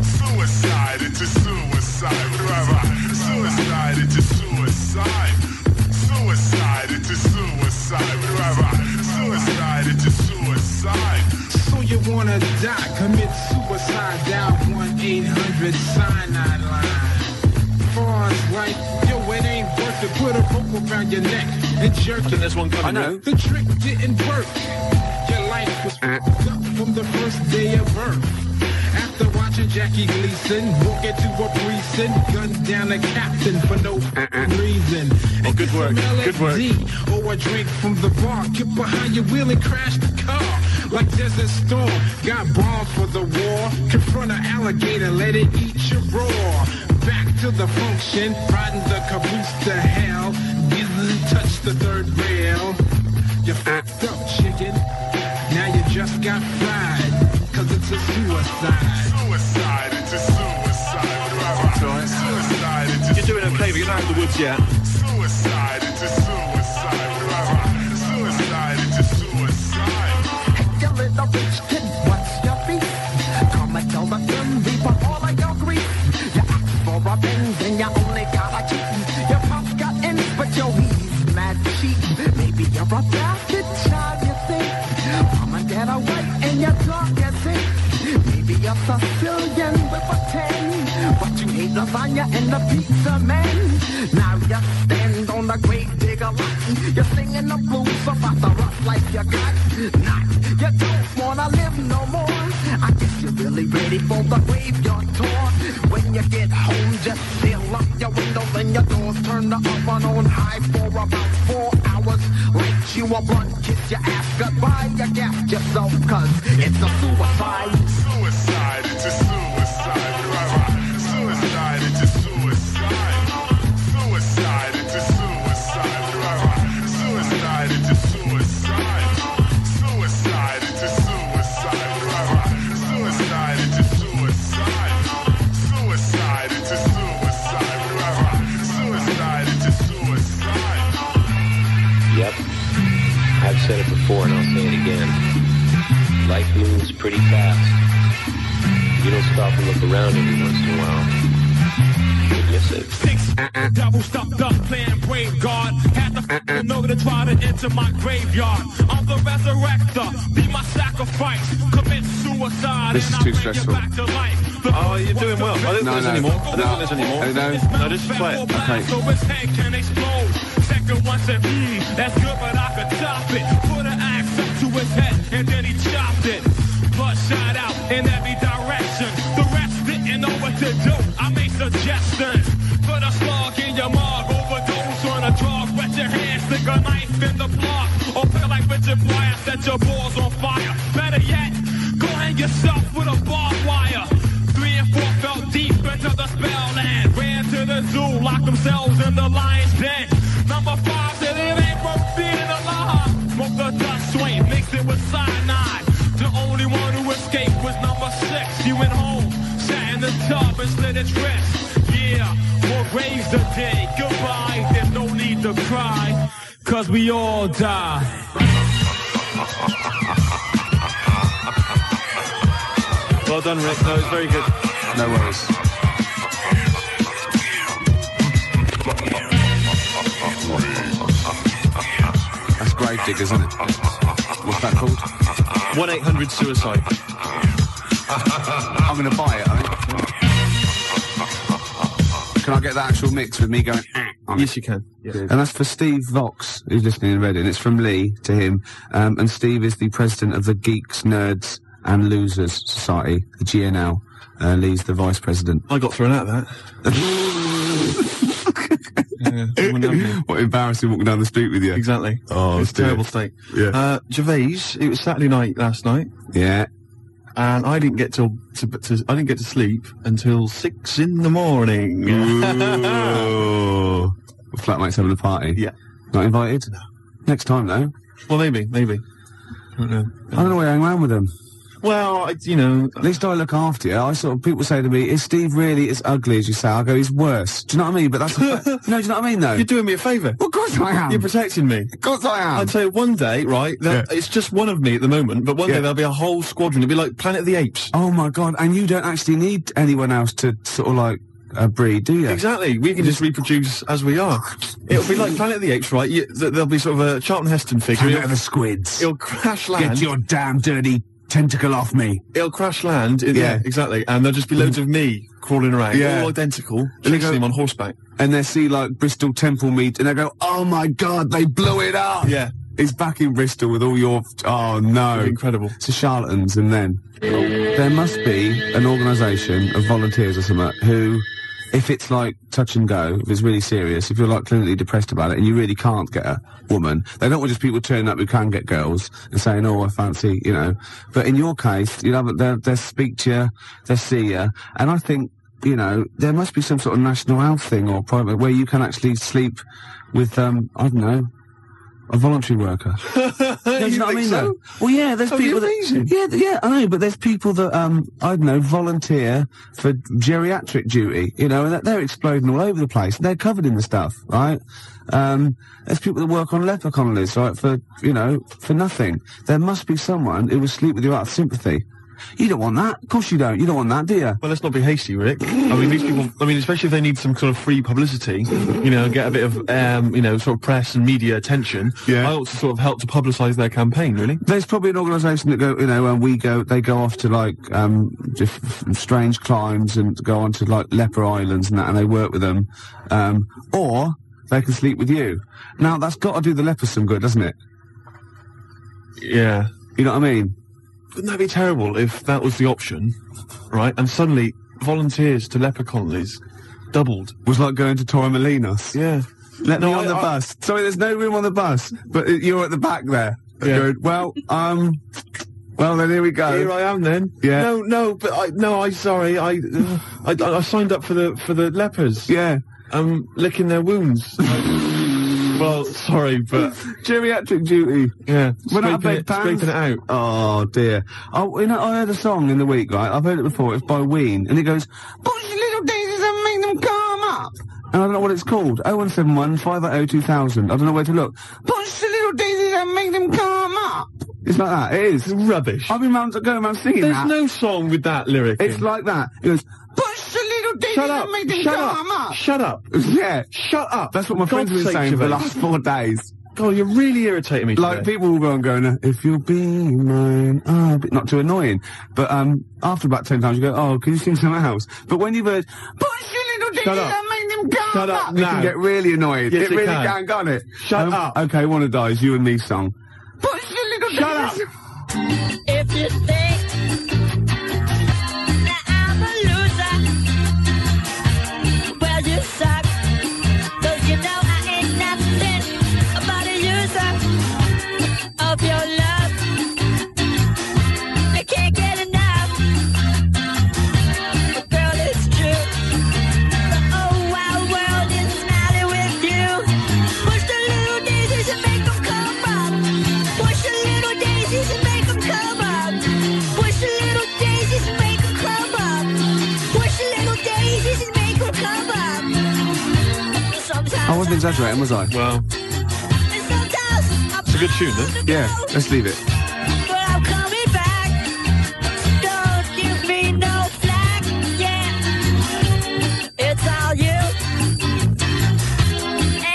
Speaker 5: Suicide into suicide. Suicide into suicide. Suicide into suicide. Suicide into suicide.
Speaker 7: So you wanna die? Commit suicide. Dial 1-800-cyanide line. Far as life, yo, it ain't worth it. Put a rope around your neck and jerk it.
Speaker 2: There's one coming.
Speaker 3: I know.
Speaker 7: The trick didn't work. Your life was fucked up from the first day of birth. After watching Jackie Gleason walk into a precinct, gunned down a captain for no reason.
Speaker 2: Oh, good work. Good work.
Speaker 7: Or a drink from the bar, get behind your wheel and crash the car. Like Desert Storm, got bombs for the war. Confront an alligator, let it eat your raw. Back to the function, riding the caboose to hell. Didn't touch the third rail. You fucked up, chicken. Now you just got fried, cause it's a suicide.
Speaker 5: Suicide into suicide. Suicide into
Speaker 2: You're doing okay, but you're not out of the woods yet.
Speaker 5: suicide into suicide. Suicide into suicide.
Speaker 8: You little bitch kid, what's your beef? Come and tell the Grim Reaper all of your grief. You ask for revenge and you only gotta cheat. Your pop's got ends, but yo, he's mad cheap. Maybe you're a bastard child, you think. Mom and dad are white and your dog is sick. Maybe you're Sicilian with a 10, but you hate lasagna and the pizza man. Now you stand on the grave digger lot. You're singing the blues about the rough life you got. Not, you don't wanna live no more. I guess you're really ready for the graveyard tour. When you get home, just seal up your windows and your doors. Turn the oven on high for about 4 hours. Light you a blunt, kiss your ass goodbye. You gas yourself, cause it's a suicide.
Speaker 5: Suicide into suicide. Suicide into suicide. Suicide into suicide. Suicide into suicide. Suicide into suicide. Suicide into suicide. Suicide into suicide. Suicide into suicide.
Speaker 9: Yep. I've said it before and I'll say it again. Life moves pretty fast. You don't stop and look around every once in a while. You miss it.
Speaker 4: Double stuffed up playing brave guard. Had the know to try to enter my graveyard. I'm the resurrector. Be my sacrifice. Commit suicide.
Speaker 3: This is
Speaker 4: and
Speaker 3: too
Speaker 4: I bring
Speaker 3: stressful.
Speaker 4: you back to life.
Speaker 2: Oh, you're doing well. I don't think there's any more. I don't think there's any more.
Speaker 3: No.
Speaker 2: No, just play it.
Speaker 3: Okay.
Speaker 4: So his head can explode. Second one said, that's good, but I could top it. Put an axe up to his head, and then he chopped it. Bloodshot out in every direction. The rest didn't know what to do. I made suggestions. Put a slug in your mug, overdose on a drug. Wet your hands, stick a knife in the plug. Or feel like Richard Pryor, set your balls on fire. Better yet, go hang yourself with a barbed wire. 3 and 4 fell deep into the spell land. Ran to the zoo, locked themselves in the lion's den. Number 5 said it ain't worth being alive. Smoke the dust swain, mix it with cry, cause we all die.
Speaker 2: Well done, Rick. No, it's very good.
Speaker 3: No worries. That's Gravedigger, isn't it? What's that called?
Speaker 2: 1-800-SUICIDE.
Speaker 3: I'm going to buy it, I think. Can I get the actual mix with me going on
Speaker 2: Yes,
Speaker 3: it?
Speaker 2: you can. Yeah.
Speaker 3: And that's for Steve Vox, who's listening in Reading. It's from Lee to him. And Steve is the president of the Geeks, Nerds and Losers Society, the GNL. Lee's the vice president.
Speaker 2: I got thrown out of that.
Speaker 3: What embarrassing walking down the street with you.
Speaker 2: Exactly.
Speaker 3: Oh,
Speaker 2: it's a terrible state.
Speaker 3: Yeah.
Speaker 2: Gervais, it was Saturday night last night.
Speaker 3: Yeah.
Speaker 2: And I didn't get to sleep until 6 in the morning.
Speaker 3: Ooh. Flatmate's having a party.
Speaker 2: Yeah.
Speaker 3: Not invited? No. Next time, though.
Speaker 2: Well, maybe. I don't know.
Speaker 3: I don't know why you hang around with them.
Speaker 2: Well,
Speaker 3: At least I look after you. People say to me, is Steve really as ugly as you say? I go, he's worse. Do you know what I mean? But that's no, do you know what I mean, though?
Speaker 2: You're doing me a favour.
Speaker 3: Well, of course I am.
Speaker 2: You're protecting me.
Speaker 3: Of course I am.
Speaker 2: I'd say one day, right, it's just one of me at the moment, but one day there'll be a whole squadron. It'll be like Planet of the Apes.
Speaker 3: Oh, my God. And you don't actually need anyone else to sort of, like, breed, do you?
Speaker 2: Exactly. We can just reproduce as we are. It'll be like Planet of the Apes, right? There'll be sort of a Charlton Heston figure.
Speaker 3: Planet of the Squids.
Speaker 2: It'll crash land.
Speaker 3: Get your damn dirty tentacle off me.
Speaker 2: It'll crash land. Yeah, exactly. And there'll just be loads of me crawling around.
Speaker 3: Yeah.
Speaker 2: All identical. Chasing him on horseback.
Speaker 3: And they see, like, Bristol Temple meet, and they go, oh, my God, they blew it up.
Speaker 2: Yeah.
Speaker 3: He's back in Bristol with all your... Oh, no.
Speaker 2: Incredible.
Speaker 3: It's a charlatans, and then... There must be an organisation of volunteers or something who... If it's like touch and go, if it's really serious, if you're like clinically depressed about it and you really can't get a woman, they don't want just people turning up who can get girls and saying, oh, I fancy, But in your case, they'll speak to you, they'll see you, and I think, there must be some sort of national health thing or private where you can actually sleep with, I don't know, a voluntary worker.
Speaker 2: You know what I mean, though?
Speaker 3: Well, yeah, there's people that... Yeah, I know, but there's people that, I don't know, volunteer for geriatric duty, and they're exploding all over the place. They're covered in the stuff, right? There's people that work on leper colonies, right, for nothing. There must be someone who will sleep with you out of sympathy. You don't want that. Of course you don't. You don't want that, do you?
Speaker 2: Well, let's not be hasty, Rick. These people, especially if they need some sort of free publicity, get a bit of, sort of press and media attention. Yeah. I ought to sort of help to publicise their campaign, really.
Speaker 3: There's probably an organisation that they go off to, like, just strange climes and go on to, like, leper islands and that, and they work with them. Or they can sleep with you. Now, that's got to do the lepers some good, doesn't it?
Speaker 2: Yeah.
Speaker 3: You know what I mean?
Speaker 2: Wouldn't that be terrible if that was the option, right? And suddenly, volunteers to leper colonies doubled.
Speaker 3: Was like going to Torremolinos.
Speaker 2: Yeah.
Speaker 3: Let me on the bus. Sorry, there's no room on the bus, but you're at the back there.
Speaker 2: Yeah.
Speaker 3: Going, well, then here we go.
Speaker 2: Here I am then.
Speaker 3: Yeah.
Speaker 2: I'm sorry. I signed up for the lepers.
Speaker 3: Yeah.
Speaker 2: Licking their wounds. Well, sorry, but...
Speaker 3: Geriatric duty.
Speaker 2: Yeah.
Speaker 3: Scraping
Speaker 2: it out.
Speaker 3: Oh, dear. Oh, I heard a song in the week, right? I've heard it before. It's by Ween. And it goes, push little daisies and make them come up. And I don't know what it's called. 0171 580 2000. I don't know where to look. Push the little daisies and make them come up. It's like that. It is.
Speaker 2: It's rubbish.
Speaker 3: I've been going around singing
Speaker 2: There's
Speaker 3: that.
Speaker 2: There's no song with that lyric
Speaker 3: It's like that. It goes, push the little daisies and make them come up.
Speaker 2: Shut up.
Speaker 3: Yeah.
Speaker 2: Shut up.
Speaker 3: That's what my friends have been saying for the last 4 days.
Speaker 2: God, you're really irritating me today.
Speaker 3: Like, people will go and go, if you'll be mine, not too annoying. But, after about 10 times you go, oh, can you sing something else? But when you've heard, push your little daisies and make them come up, it can get really annoying.
Speaker 2: Yes,
Speaker 3: it really can, can't it?
Speaker 2: Shut up.
Speaker 3: Okay, Wanna Die is you and me song. Push your little daisies.
Speaker 2: Shut up.
Speaker 10: If you think that I'm a loser, well, you suck. 'Cause you know I ain't nothing but a user of your love. I can't get enough. But girl, it's true. The whole wild world is smiling with you. Push the little daisies and make them come up. Push the little daisies and make them come up. Push the little daisies and make them come up. Push the little daisies and make them come up. Sometimes
Speaker 3: I wasn't exaggerating, was I?
Speaker 2: Well... It's a good tune, though.
Speaker 3: Yeah, let's leave it.
Speaker 10: But I'm coming back. Don't give me no flack. Yeah, it's all you.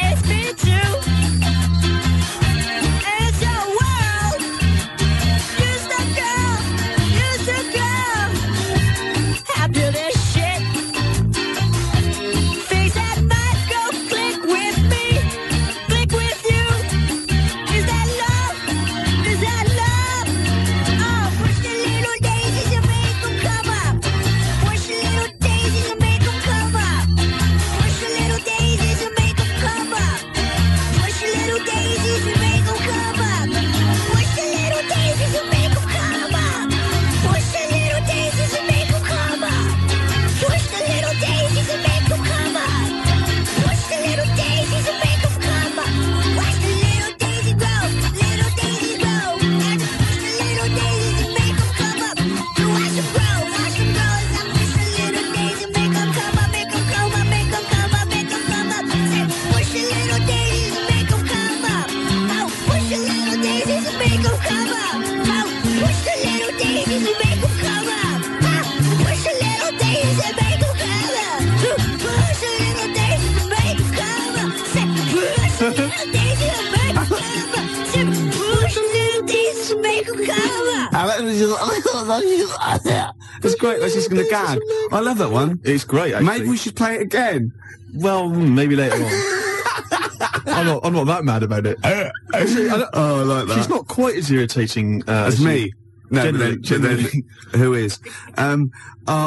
Speaker 10: It's me too. It's your world. Use the girl. Use the girl. After this shit, things that might go click with me, click with you. Is that love? Is that love? Oh, push the little daisies and make them come up. Push the little daisies and make them come up. Push the little daisies and make them come up. Push the little daisies and make them come up. Push the little daisies and make them come up. Push the little daisies and make them come up. Push the little daisies and make them come up. Push the little daisies and make them come up. Watch the little daisy grow, little daisy grow. And push the little daisies and make them come up. You watch them grow as I push the little daisies and make them come up, make them come up, make them come up, make them come up. Say, push the little daisies and make them come up. Oh, push the little daisies and make them come up. Oh, push the little daisies and make them come up. Oh, push the little daisies and make them come up. Push the little daisies and make them come up. Say, push the little daisies and make them come up. Say, push the little daisies and make them come up.
Speaker 3: It's great. That's just going to gag. I love that one.
Speaker 2: It's great, actually.
Speaker 3: Maybe we should play it again.
Speaker 2: Well, maybe later on. I'm not that mad about it. Actually,
Speaker 3: Oh, I like that.
Speaker 2: she's not quite as irritating
Speaker 3: As me. No,
Speaker 2: Generally-
Speaker 3: but then who is?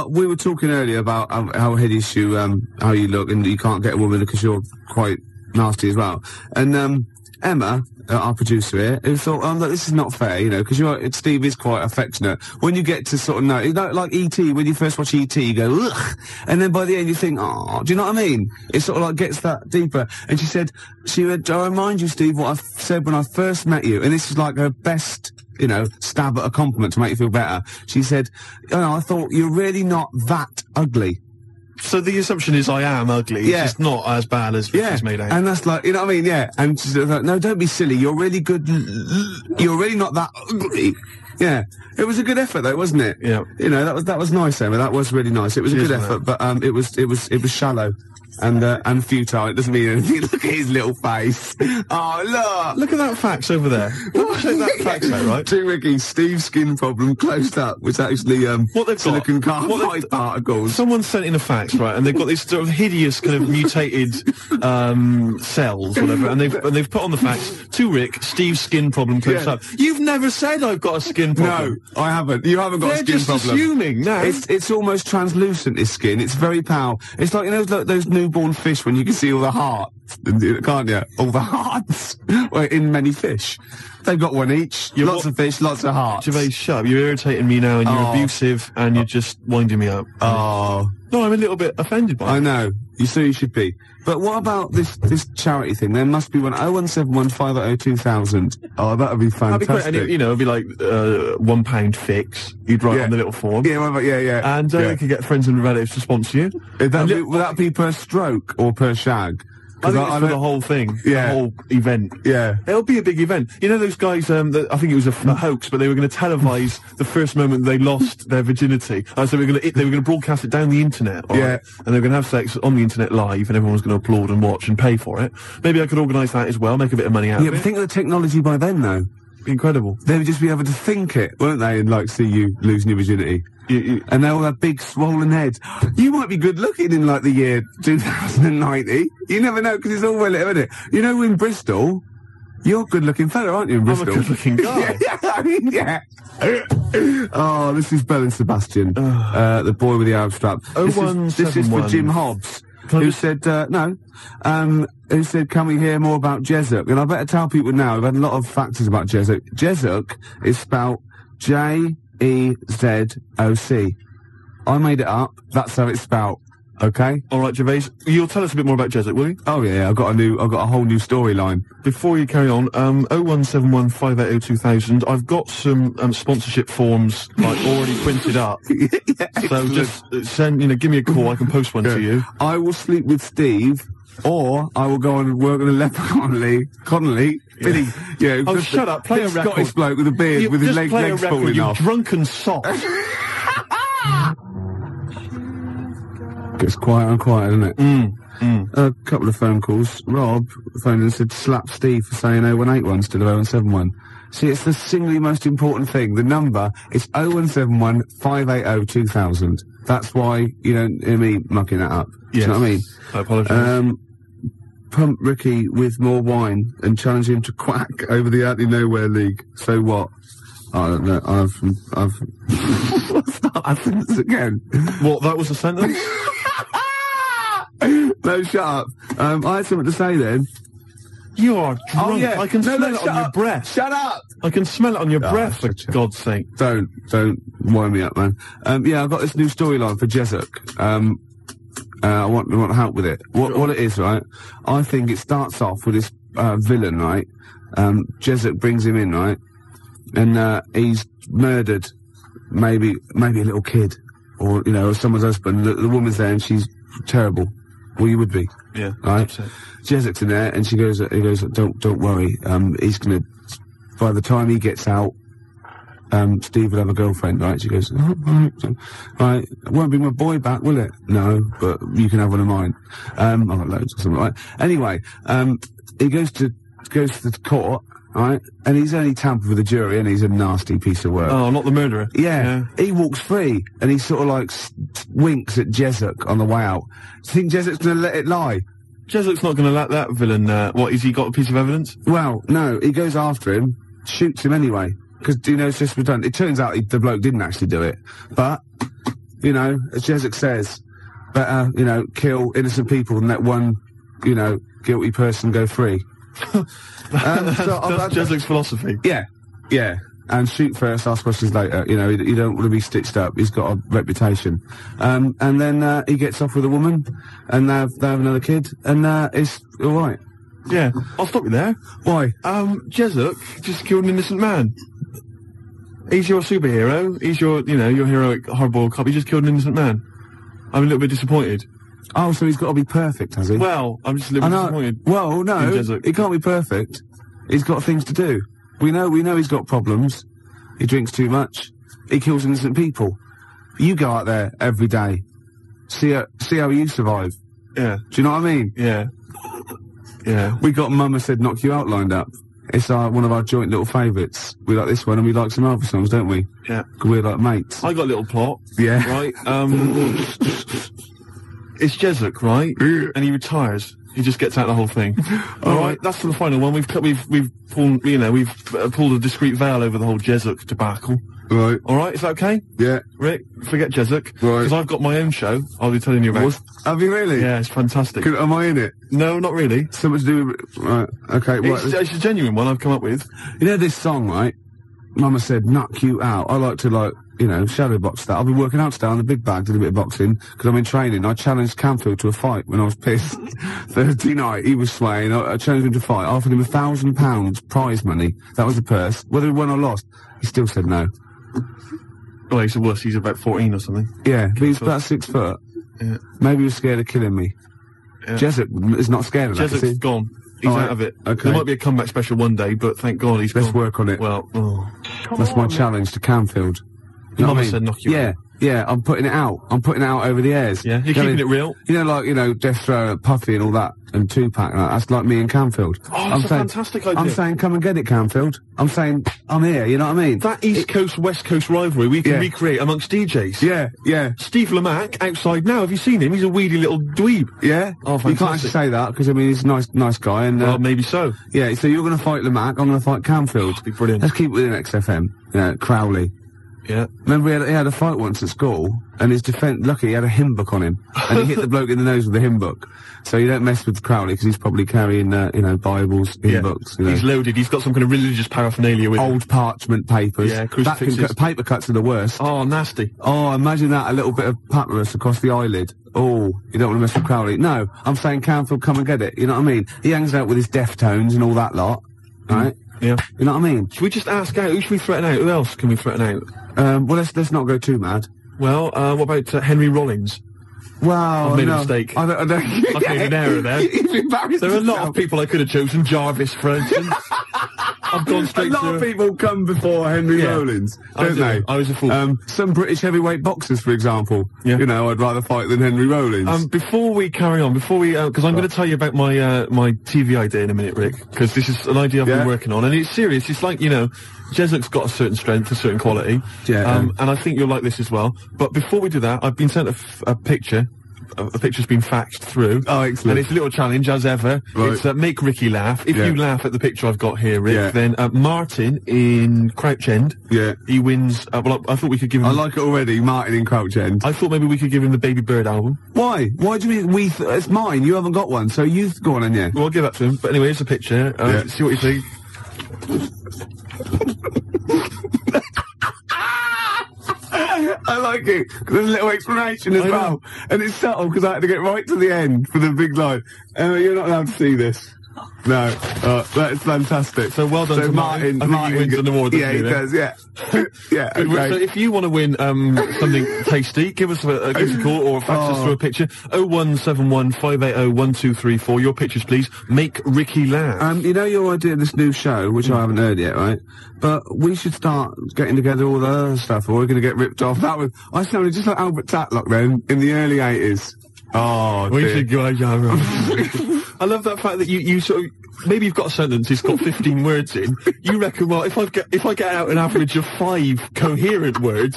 Speaker 3: We were talking earlier about how hideous you, how you look, and you can't get a woman because you're quite nasty as well. And Emma, our producer here, who thought, look, this is not fair, you know, because Steve is quite affectionate. When you get to sort of know, like E.T., when you first watch E.T., you go, ugh, and then by the end you think, oh, do you know what I mean? It sort of like gets that deeper. And she said, I remind you, Steve, what I said when I first met you, and this is like her best, you know, stab at a compliment to make you feel better. She said, I thought you're really not that ugly.
Speaker 2: So the assumption is I am ugly.
Speaker 3: Yeah.
Speaker 2: It's just not as bad as
Speaker 3: Yeah,
Speaker 2: it's made out.
Speaker 3: and that's like, you know what I mean? Yeah, and she's like, no, don't be silly. You're really good. You're really not that ugly. Yeah, it was a good effort though, wasn't it?
Speaker 2: Yeah.
Speaker 3: You know, that was nice, Emma. That was really nice. It was a good
Speaker 2: Isn't
Speaker 3: effort,
Speaker 2: it?
Speaker 3: but it was shallow. And futile. It doesn't mean anything. Look at his little face. Oh,
Speaker 2: Look at that fax over there. Check that fax out, right?
Speaker 3: To Ricky, Steve's skin problem closed up, which actually
Speaker 2: What they've got-
Speaker 3: silicon
Speaker 2: what they've-
Speaker 3: carbide particles.
Speaker 2: Someone sent in a fax, right, and they've got these sort of hideous kind of mutated cells, whatever, and they've put on the fax to Rick, Steve's skin problem closed
Speaker 3: Yeah.
Speaker 2: up. You've never said I've got a skin problem.
Speaker 3: No, I haven't. You haven't got
Speaker 2: They're
Speaker 3: a skin
Speaker 2: just
Speaker 3: problem.
Speaker 2: assuming now.
Speaker 3: It's almost translucent, his skin. It's very pale. It's like, you know, those newborn fish when you can see all the hearts, can't you? All the hearts. Well, in many fish. They've got one each. Lots of fish, lots of hearts.
Speaker 2: Gervais, shut up. You're irritating me now, and you're
Speaker 3: Oh.
Speaker 2: abusive, and you're just winding me up.
Speaker 3: Oh.
Speaker 2: No, I'm a little bit offended by
Speaker 3: I
Speaker 2: it.
Speaker 3: know. You should be. But what about this charity thing? There must be one. 01715002000. Oh, that would be
Speaker 2: That'd be
Speaker 3: fantastic.
Speaker 2: great. And it'd be like £1 fix. You'd write
Speaker 3: Yeah.
Speaker 2: on the little form.
Speaker 3: Yeah, well, yeah.
Speaker 2: And
Speaker 3: yeah.
Speaker 2: we could get friends and relatives to sponsor you.
Speaker 3: Would that be per stroke or per shag?
Speaker 2: I think it's for the
Speaker 3: don't-
Speaker 2: whole thing.
Speaker 3: Yeah.
Speaker 2: The whole event.
Speaker 3: Yeah.
Speaker 2: It'll be a big event. You know those guys, that, I think it was a hoax, but they were going to televise the first moment they lost their virginity. So they were going to broadcast it down the internet. all
Speaker 3: Yeah.
Speaker 2: right? And they were going to have sex on the internet live, and everyone was going to applaud and watch and pay for it. Maybe I could organise that as well, make a bit of money out
Speaker 3: Yeah,
Speaker 2: of
Speaker 3: but
Speaker 2: it.
Speaker 3: think of the technology by then, though.
Speaker 2: Incredible.
Speaker 3: They would just be able to think it, won't they, and like see you losing your virginity. And they all have big swollen heads. You might be good looking in like the year 2090. You never know, because it's all relative, isn't it? You know, in Bristol, you're a good looking fella, aren't you, in
Speaker 2: I'm a
Speaker 3: Bristol?
Speaker 2: good-looking guy.
Speaker 3: I mean, yeah. Oh, this is Bell and Sebastian, the boy with the Arab strap. This is for
Speaker 2: 0171.
Speaker 3: Jim Hobbs,
Speaker 2: Can I
Speaker 3: who
Speaker 2: just-
Speaker 3: said, who said, can we hear more about Jezuk? And I better tell people now, we've had a lot of factors about Jezuk. Jezuk is spelled J-E-Z-O-C. I made it up. That's how it's spelled. Okay?
Speaker 2: All right, Gervais, you'll tell us a bit more about Jezuk, will you?
Speaker 3: Oh yeah, I've got a whole new storyline.
Speaker 2: Before you carry on, 01715802000, I've got some sponsorship forms like already printed up. So just give me a call, I can post one to you.
Speaker 3: I will sleep with Steve Or I will go on and work on a leprechaun Connolly, Billy,
Speaker 2: Oh, shut up, play a record.
Speaker 3: Scottish bloke with a beard with his legs falling off.
Speaker 2: Drunken sock.
Speaker 3: Gets quiet and quiet, doesn't it? A couple of phone calls. Rob phoned and said, slap Steve for saying 0181 instead of 0171. See, it's the singly most important thing. The number is 0171 580 2000. That's why you don't hear me mucking that up.
Speaker 2: Yes.
Speaker 3: Do you know what I mean?
Speaker 2: I apologise.
Speaker 3: Pump Ricky with more wine and challenge him to quack over the Out of Nowhere League. So what? I don't know. I've start that sentence again.
Speaker 2: What, that was a sentence?
Speaker 3: No, shut up. I had something to say then.
Speaker 2: You are drunk.
Speaker 3: Oh, yeah.
Speaker 2: I can smell it
Speaker 3: shut
Speaker 2: on your
Speaker 3: up.
Speaker 2: breath.
Speaker 3: Shut up!
Speaker 2: I can smell it on your breath, for
Speaker 3: such a-
Speaker 2: God's sake.
Speaker 3: Don't wind me up, man. Yeah, I've got this new storyline for Jezuk. I want help with it. What it is, right? I think it starts off with this villain, right? Jezuk brings him in, right? And he's murdered maybe a little kid, or or someone's husband. The woman's there and she's terrible. Well, you would be.
Speaker 2: Yeah.
Speaker 3: Right? Jezuk's in there and he goes, don't worry. He's gonna, by the time he gets out, Steve will have a girlfriend, right? She goes, oh, right, it won't bring my boy back, will it? No, but you can have one of mine. I've got loads or something, right? Anyway, he goes to the court, right? And he's only tampered with the jury and he's a nasty piece of work.
Speaker 2: Oh, not the murderer.
Speaker 3: Yeah. He walks free and he sort of like winks at Jezuk on the way out. Do you think Jezuk's gonna let it lie?
Speaker 2: Jezuk's not going to let that villain, what, has he got a piece of evidence?
Speaker 3: Well, no, he goes after him, shoots him anyway. Because, it's just redundant. It turns out the bloke didn't actually do it. But, as Jezuk says, better, kill innocent people than let one, guilty person go free.
Speaker 2: That's Jezuk's philosophy.
Speaker 3: Yeah. And shoot first, ask questions later. You don't want to be stitched up. He's got a reputation. And then he gets off with a woman, and they have another kid, and it's all right.
Speaker 2: Yeah, I'll stop you there.
Speaker 3: Why?
Speaker 2: Jezuk just killed an innocent man. He's your superhero. He's your, your heroic hardboiled cop. He just killed an innocent man. I'm a little bit disappointed.
Speaker 3: Oh, so he's got to be perfect, has he?
Speaker 2: Well, I'm just a little bit disappointed.
Speaker 3: Well, no, he can't be perfect. He's got things to do. We know he's got problems. He drinks too much. He kills innocent people. You go out there every day. See how you survive.
Speaker 2: Yeah.
Speaker 3: Do you know what I mean?
Speaker 2: Yeah. Yeah.
Speaker 3: We got Mama Said Knock You Out lined up. It's one of our joint little favourites. We like this one and we like some other songs, don't we?
Speaker 2: Yeah.
Speaker 3: 'Cause we're like mates.
Speaker 2: I got a little plot.
Speaker 3: Yeah.
Speaker 2: Right? It's Jezuk, right? And he retires. He just gets out the whole thing. All right, that's for the final one. We've pulled a discreet veil over the whole Jezuk debacle.
Speaker 3: Right.
Speaker 2: All right, is that okay?
Speaker 3: Yeah.
Speaker 2: Rick, forget Jezuk.
Speaker 3: Right.
Speaker 2: Because I've got my own show. I'll be telling you about.
Speaker 3: Have you really?
Speaker 2: Yeah, it's fantastic.
Speaker 3: Am I in it?
Speaker 2: No, not really.
Speaker 3: Something to do with... Right, okay.
Speaker 2: It's a genuine one I've come up with.
Speaker 3: You know this song, right? Mama Said Knock You Out. I like to, shadow box that. I've been working out today on the big bag, did a bit of boxing, because I'm in training. I challenged Camfield to a fight when I was pissed. Thursday night, he was swaying. I challenged him to fight. I offered him £1,000 prize money. That was the purse. Whether he won or lost, he still said no.
Speaker 2: Well, he's a wuss. He's about 14 or something.
Speaker 3: Yeah, but he's about 6 foot.
Speaker 2: Yeah.
Speaker 3: Maybe he was scared of killing me. Yeah. Jezuk is not scared of that,
Speaker 2: Jezuk's gone. He's out of it.
Speaker 3: Okay.
Speaker 2: There might be a comeback special one day, but thank God he's
Speaker 3: Let's
Speaker 2: gone.
Speaker 3: work on it.
Speaker 2: Well,
Speaker 3: that's my challenge to Camfield. You know what I mean?
Speaker 2: Said knock you out.
Speaker 3: Yeah, I'm putting it out. I'm putting it out over the airs.
Speaker 2: Yeah, you're keeping it real.
Speaker 3: Death Row, Puffy and all that, and Tupac, and that's like me and Camfield.
Speaker 2: Oh, that's a fantastic idea.
Speaker 3: I'm saying, come and get it, Camfield. I'm saying, I'm here, you know what I mean?
Speaker 2: That East Coast, West Coast rivalry we can recreate amongst DJs.
Speaker 3: Yeah.
Speaker 2: Steve Lamack, outside now, have you seen him? He's a weedy little dweeb.
Speaker 3: Yeah?
Speaker 2: Oh, fantastic.
Speaker 3: You can't actually say that, because, he's a nice guy, and...
Speaker 2: well, maybe so.
Speaker 3: Yeah, so you're gonna fight Lamack, I'm gonna fight Camfield.
Speaker 2: That'd be brilliant.
Speaker 3: Let's keep it within XFM. Crowley.
Speaker 2: Yeah.
Speaker 3: Remember he had a fight once at school, and his defence, lucky he had a hymn book on him, and he hit the bloke in the nose with the hymn book. So you don't mess with Crowley, because he's probably carrying, Bibles, hymn books,
Speaker 2: He's loaded, he's got some kind of religious paraphernalia with
Speaker 3: old parchment papers.
Speaker 2: Yeah, crucifixes.
Speaker 3: Paper cuts are the worst.
Speaker 2: Oh, nasty.
Speaker 3: Oh, imagine that, a little bit of papyrus across the eyelid. Oh, you don't want to mess with Crowley. No, I'm saying Camfield, come and get it, you know what I mean? He hangs out with his Deftones and all that lot, right?
Speaker 2: Yeah.
Speaker 3: You know what I mean?
Speaker 2: Should we just ask out? Who should we threaten out? Who else can we threaten out?
Speaker 3: Well, let's not go too mad.
Speaker 2: Well, what about Henry Rollins?
Speaker 3: Wow,
Speaker 2: I've made
Speaker 3: no.
Speaker 2: a mistake.
Speaker 3: I don't,
Speaker 2: I've made an error there.
Speaker 3: You've embarrassed
Speaker 2: There are a lot
Speaker 3: yourself.
Speaker 2: of people I could have chosen. Jarvis, for instance. I've gone
Speaker 3: A
Speaker 2: straight
Speaker 3: lot
Speaker 2: to...
Speaker 3: of people come before Henry
Speaker 2: Yeah.
Speaker 3: Rollins,
Speaker 2: I
Speaker 3: don't
Speaker 2: do.
Speaker 3: they?
Speaker 2: I was a fool.
Speaker 3: Some British heavyweight boxers, for example.
Speaker 2: Yeah.
Speaker 3: You know, I'd rather fight than Henry Rollins.
Speaker 2: Before we carry on, because I'm going to tell you about my my TV idea in a minute, Rick, because this is an idea I've been working on, and it's serious. It's like, you know, Jesuit's got a certain strength, a certain quality, and I think you'll like this as well. But before we do that, I've been sent a picture. A picture's been faxed through.
Speaker 3: Oh, excellent.
Speaker 2: And it's a little challenge, as ever.
Speaker 3: Right.
Speaker 2: It's make Ricky laugh. If you laugh at the picture I've got here, Rick, then Martin in Crouch End, he wins... well, I thought we could give him...
Speaker 3: I like it already, Martin in Crouch End.
Speaker 2: I thought maybe we could give him the Baby Bird album.
Speaker 3: Why? Why do you mean it's mine, you haven't got one, so you go on then, yeah.
Speaker 2: Well, I'll give that to him. But anyway, here's a picture. See what you think.
Speaker 3: I like it. There's a little explanation as well. And it's subtle because I had to get right to the end for the big line. You're not allowed to see this. No. That is fantastic.
Speaker 2: So well done to Martin. I think he wins an award.
Speaker 3: Yeah, he does, yeah. Yeah, okay.
Speaker 2: So if you want to win something tasty, give us a call or fax us through a picture. 0171 580 1234. Your pictures, please. Make Ricky laugh.
Speaker 3: You know your idea of this new show, which I haven't heard yet, right? But we should start getting together all the other stuff, or we're going to get ripped off. I sounded just like Albert Tatlock then, in the early 80s. Oh,
Speaker 2: we
Speaker 3: dear.
Speaker 2: should go. I love that fact that you sort of, maybe you've got a sentence, it's got 15 words in. You reckon, well, if I get out an average of 5 coherent words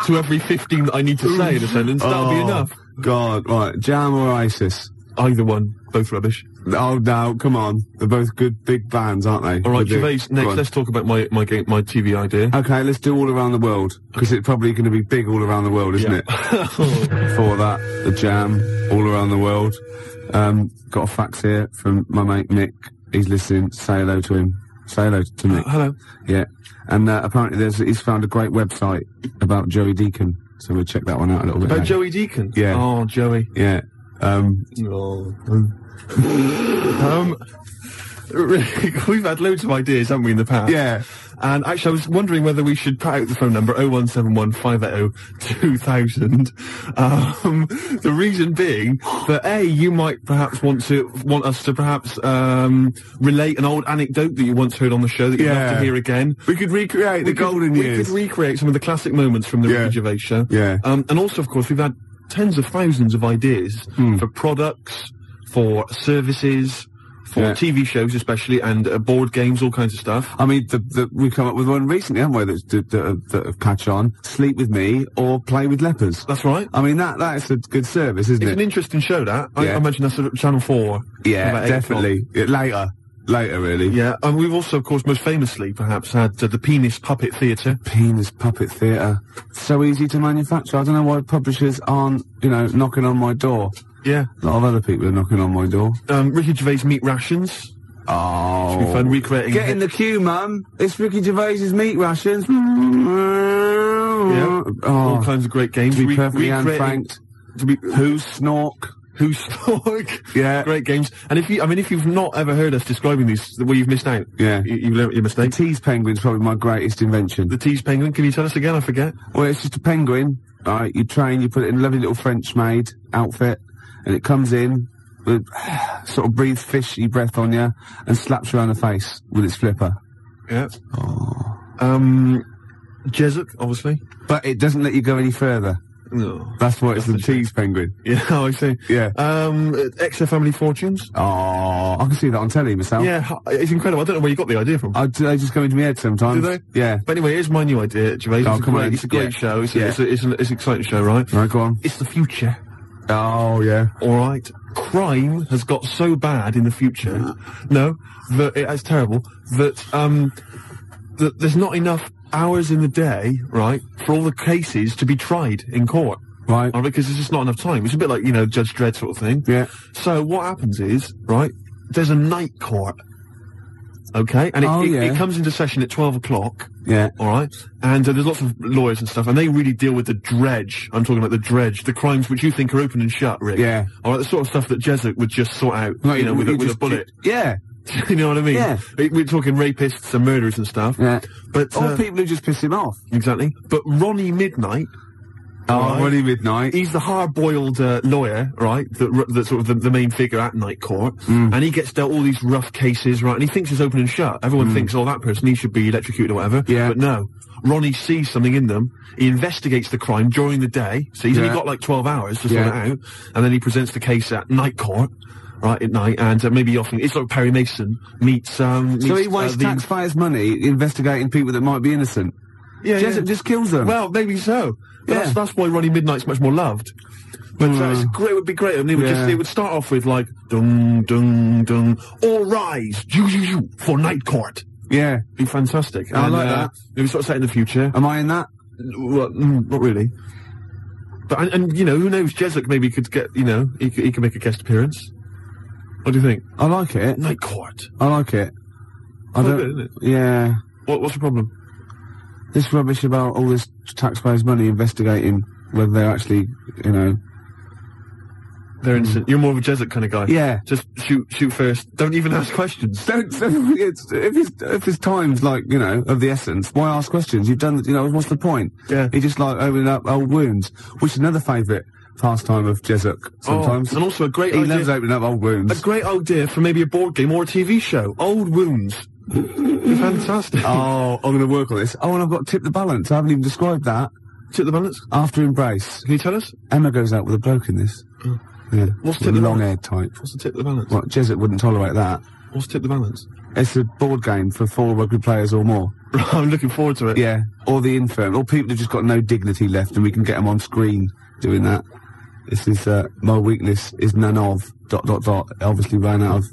Speaker 2: to every 15 that I need to say in a sentence, that'll be enough.
Speaker 3: God, right. Jam or ISIS?
Speaker 2: Either one. Both rubbish.
Speaker 3: Oh, no, come on. They're both good big bands, aren't they?
Speaker 2: Alright, Gervais, next let's talk about my TV idea.
Speaker 3: Okay, let's do All Around the World, because it's probably going to be big all around the world, isn't it? For that, the Jam, All Around the World. Got a fax here from my mate Nick. He's listening. Say hello to him. Say hello to Nick.
Speaker 2: Hello.
Speaker 3: Yeah. And apparently he's found a great website about Joey Deacon, so we'll check that one out a little bit.
Speaker 2: About
Speaker 3: later.
Speaker 2: Joey Deacon?
Speaker 3: Yeah.
Speaker 2: Oh, Joey.
Speaker 3: Yeah.
Speaker 2: We've had loads of ideas, haven't we, in the past?
Speaker 3: Yeah.
Speaker 2: And actually, I was wondering whether we should put out the phone number 0171 580 2000. The reason being that you might perhaps want us to perhaps relate an old anecdote that you once heard on the show that you'd love to hear again.
Speaker 3: We could recreate the golden years.
Speaker 2: We could recreate some of the classic moments from the Ricky Gervais show.
Speaker 3: Yeah.
Speaker 2: And also, of course, we've had tens of thousands of ideas for products, for services, for TV shows especially, and board games, all kinds of stuff.
Speaker 3: I mean, we've come up with one recently, haven't we, that have catch on. Sleep with me or play with lepers.
Speaker 2: That's right.
Speaker 3: I mean, that is a good service, isn't it?
Speaker 2: It's an interesting show, that. I imagine that's at Channel 4.
Speaker 3: Yeah,
Speaker 2: about 8
Speaker 3: definitely.
Speaker 2: o'clock.
Speaker 3: Later, really.
Speaker 2: Yeah, and we've also, of course, most famously, perhaps, had the Penis Puppet Theatre.
Speaker 3: Penis Puppet Theatre. So easy to manufacture. I don't know why publishers aren't, knocking on my door.
Speaker 2: Yeah.
Speaker 3: A lot of other people are knocking on my door.
Speaker 2: Ricky Gervais Meat Rations.
Speaker 3: Oh.
Speaker 2: Should be fun recreating.
Speaker 3: Get in the queue, Mum. It's Ricky Gervais's Meat Rations.
Speaker 2: Yeah. All kinds of great games.
Speaker 3: To be perfectly unfranked. Who's Snork?
Speaker 2: Who's Snork?
Speaker 3: Yeah.
Speaker 2: Great games. And if you've not ever heard us describing these, well, you've missed out.
Speaker 3: Yeah.
Speaker 2: You've learnt your mistake.
Speaker 3: The Tease Penguin's probably my greatest invention.
Speaker 2: The Tease Penguin, can you tell us again? I forget.
Speaker 3: Well, it's just a penguin. Right, you train, you put it in a lovely little French-made outfit, and it comes in, with, sort of breathes fishy breath on you, and slaps you around the face with its flipper.
Speaker 2: Yeah.
Speaker 3: Oh.
Speaker 2: Jesuit, obviously.
Speaker 3: But it doesn't let you go any further.
Speaker 2: No.
Speaker 3: That's why it's the Tease Penguin.
Speaker 2: Yeah, I see.
Speaker 3: Yeah.
Speaker 2: XFM Family Fortunes.
Speaker 3: Oh, I can see that on telly myself.
Speaker 2: Yeah, it's incredible. I don't know where you got the idea from.
Speaker 3: They just go into my head sometimes.
Speaker 2: Do they?
Speaker 3: Yeah.
Speaker 2: But anyway, here's my new idea, Gervais. It's a great show. It's an exciting show, right?
Speaker 3: Right, go on.
Speaker 2: It's the future.
Speaker 3: Oh, yeah.
Speaker 2: Alright. Crime has got so bad in the future, it's terrible, that there's not enough hours in the day, right, for all the cases to be tried in court.
Speaker 3: Right.
Speaker 2: Because there's just not enough time. It's a bit like, Judge Dredd sort of thing.
Speaker 3: Yeah.
Speaker 2: So what happens is, right, there's a night court. Okay? And it comes into session at 12 o'clock.
Speaker 3: Yeah.
Speaker 2: Alright? And there's lots of lawyers and stuff, and they really deal with the dredge. I'm talking about the dredge, the crimes which you think are open and shut, Rick.
Speaker 3: Yeah.
Speaker 2: Alright, the sort of stuff that Jesuit would just sort out, with a bullet.
Speaker 3: Yeah.
Speaker 2: You know what I mean?
Speaker 3: Yeah.
Speaker 2: We're talking rapists and murderers and stuff.
Speaker 3: Yeah.
Speaker 2: But,
Speaker 3: or people who just piss him off.
Speaker 2: Exactly. But Ronnie Midnight,
Speaker 3: Oh, Ronnie Midnight.
Speaker 2: He's the hard-boiled lawyer, right? That's sort of the main figure at Night Court. And he gets dealt all these rough cases, right? And he thinks it's open and shut. Everyone thinks, oh, that person, he should be electrocuted or whatever.
Speaker 3: Yeah.
Speaker 2: But no. Ronnie sees something in them. He investigates the crime during the day. So he's only got like 12 hours to sort it out. And then he presents the case at Night Court. Right, at night, and maybe often, it's like Perry Mason meets,
Speaker 3: So he wastes taxpayers' money investigating people that might be innocent.
Speaker 2: Yeah,
Speaker 3: Jessup just kills them.
Speaker 2: Well, maybe so. But that's why Ronnie Midnight's much more loved. But it would be great, and it would start off with like, dung, dung, dung, all rise, you, for Night Court.
Speaker 3: Yeah.
Speaker 2: Be fantastic.
Speaker 3: I like that.
Speaker 2: Maybe sort of set in the future.
Speaker 3: Am I in that?
Speaker 2: Well, not really. But, and you know, who knows, Jessup maybe could get, you know, he could make a guest appearance. What do you think?
Speaker 3: I like it.
Speaker 2: Night Court.
Speaker 3: I like it. I don't.
Speaker 2: Good, isn't it?
Speaker 3: Yeah.
Speaker 2: What's the problem?
Speaker 3: This rubbish about all this taxpayers' money investigating whether they're actually, you know,
Speaker 2: they're innocent. You're more of a Jessup kind of guy.
Speaker 3: Yeah.
Speaker 2: Just shoot first. Don't even ask questions.
Speaker 3: If his time's like, you know, of the essence, why ask questions? You've done, you know, what's the point?
Speaker 2: Yeah.
Speaker 3: He just like opening up old wounds, which is another favourite pastime of Jessup sometimes.
Speaker 2: And also a great idea.
Speaker 3: He loves opening up old wounds.
Speaker 2: A great idea for maybe a board game or a TV show. Old wounds. Fantastic.
Speaker 3: Oh, I'm going to work on this. Oh, and I've got Tip the Balance. I haven't even described that.
Speaker 2: Tip the Balance?
Speaker 3: After Embrace.
Speaker 2: Can you tell us?
Speaker 3: Emma goes out with a bloke in this.
Speaker 2: Oh.
Speaker 3: Yeah.
Speaker 2: What's Tip the Balance?
Speaker 3: Long-haired type.
Speaker 2: What's the Tip the Balance?
Speaker 3: Well, Jessup wouldn't tolerate that.
Speaker 2: What's Tip the Balance?
Speaker 3: It's a board game for 4 rugby players or more.
Speaker 2: I'm looking forward to it.
Speaker 3: Yeah. Or the infirm. Or people who've just got no dignity left and we can get them on screen doing that. This is, my weakness is none of, ... Obviously ran out of...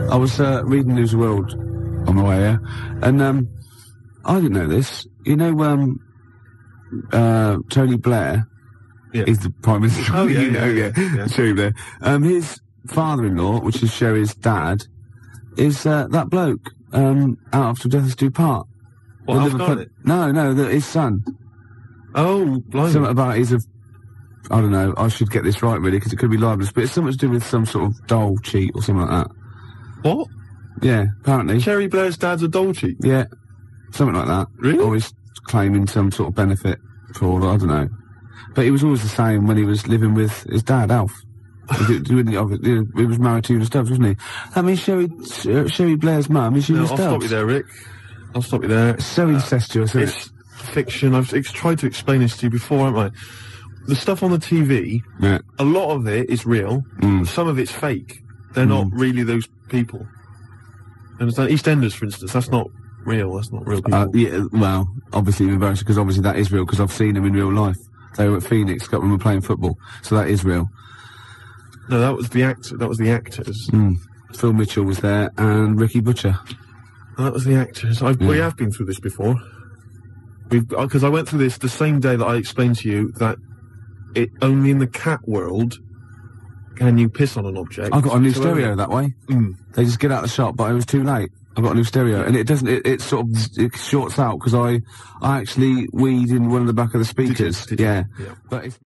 Speaker 3: I was, reading News of the World on my way here, and, I didn't know this. You know, Tony Blair is the Prime Minister.
Speaker 2: Oh, yeah,
Speaker 3: you know, yeah. Tony Blair. His father-in-law, which is Sherry's dad, is, that bloke, out after Death Us Do Part.
Speaker 2: What, Alf Garnett?
Speaker 3: No, his son.
Speaker 2: Oh, blimey.
Speaker 3: Something about I don't know, I should get this right really, because it could be libelous, but it's something to do with some sort of doll cheat or something like that.
Speaker 2: What?
Speaker 3: Yeah, apparently.
Speaker 2: Cherry Blair's dad's a doll cheat?
Speaker 3: Yeah, something like that.
Speaker 2: Really?
Speaker 3: Or he's claiming some sort of benefit fraud, I don't know. But he was always the same when he was living with his dad, Alf. He was married to Una Stubbs, wasn't he? That means Sherry Blair's mum is Una Stubbs.
Speaker 2: I'll stop you there, Rick. I'll stop you there.
Speaker 3: It's so incestuous, isn't
Speaker 2: it? It's fiction. I've tried to explain this to you before, haven't I? The stuff on the TV, a lot of it is real. Some of it's fake. They're not really those people. Understand? EastEnders, for instance, that's not real. That's not real people.
Speaker 3: Yeah, well, obviously embarrassing, because obviously that is real, because I've seen them in real life. They were at Phoenix, got when we were playing football, so that is real.
Speaker 2: No, that was the actor. That was the actors.
Speaker 3: Phil Mitchell was there, and Ricky Butcher.
Speaker 2: That was the actors. We have been through this before. Because I went through this the same day that I explained to you that only in the cat world can you piss on an object.
Speaker 3: I got a new stereo that way. They just get out of the shop, but it was too late. I got a new stereo, and it doesn't. It sort of shorts out because I actually weed in one of the back of the speakers.
Speaker 2: Did you?
Speaker 3: Yeah. But it's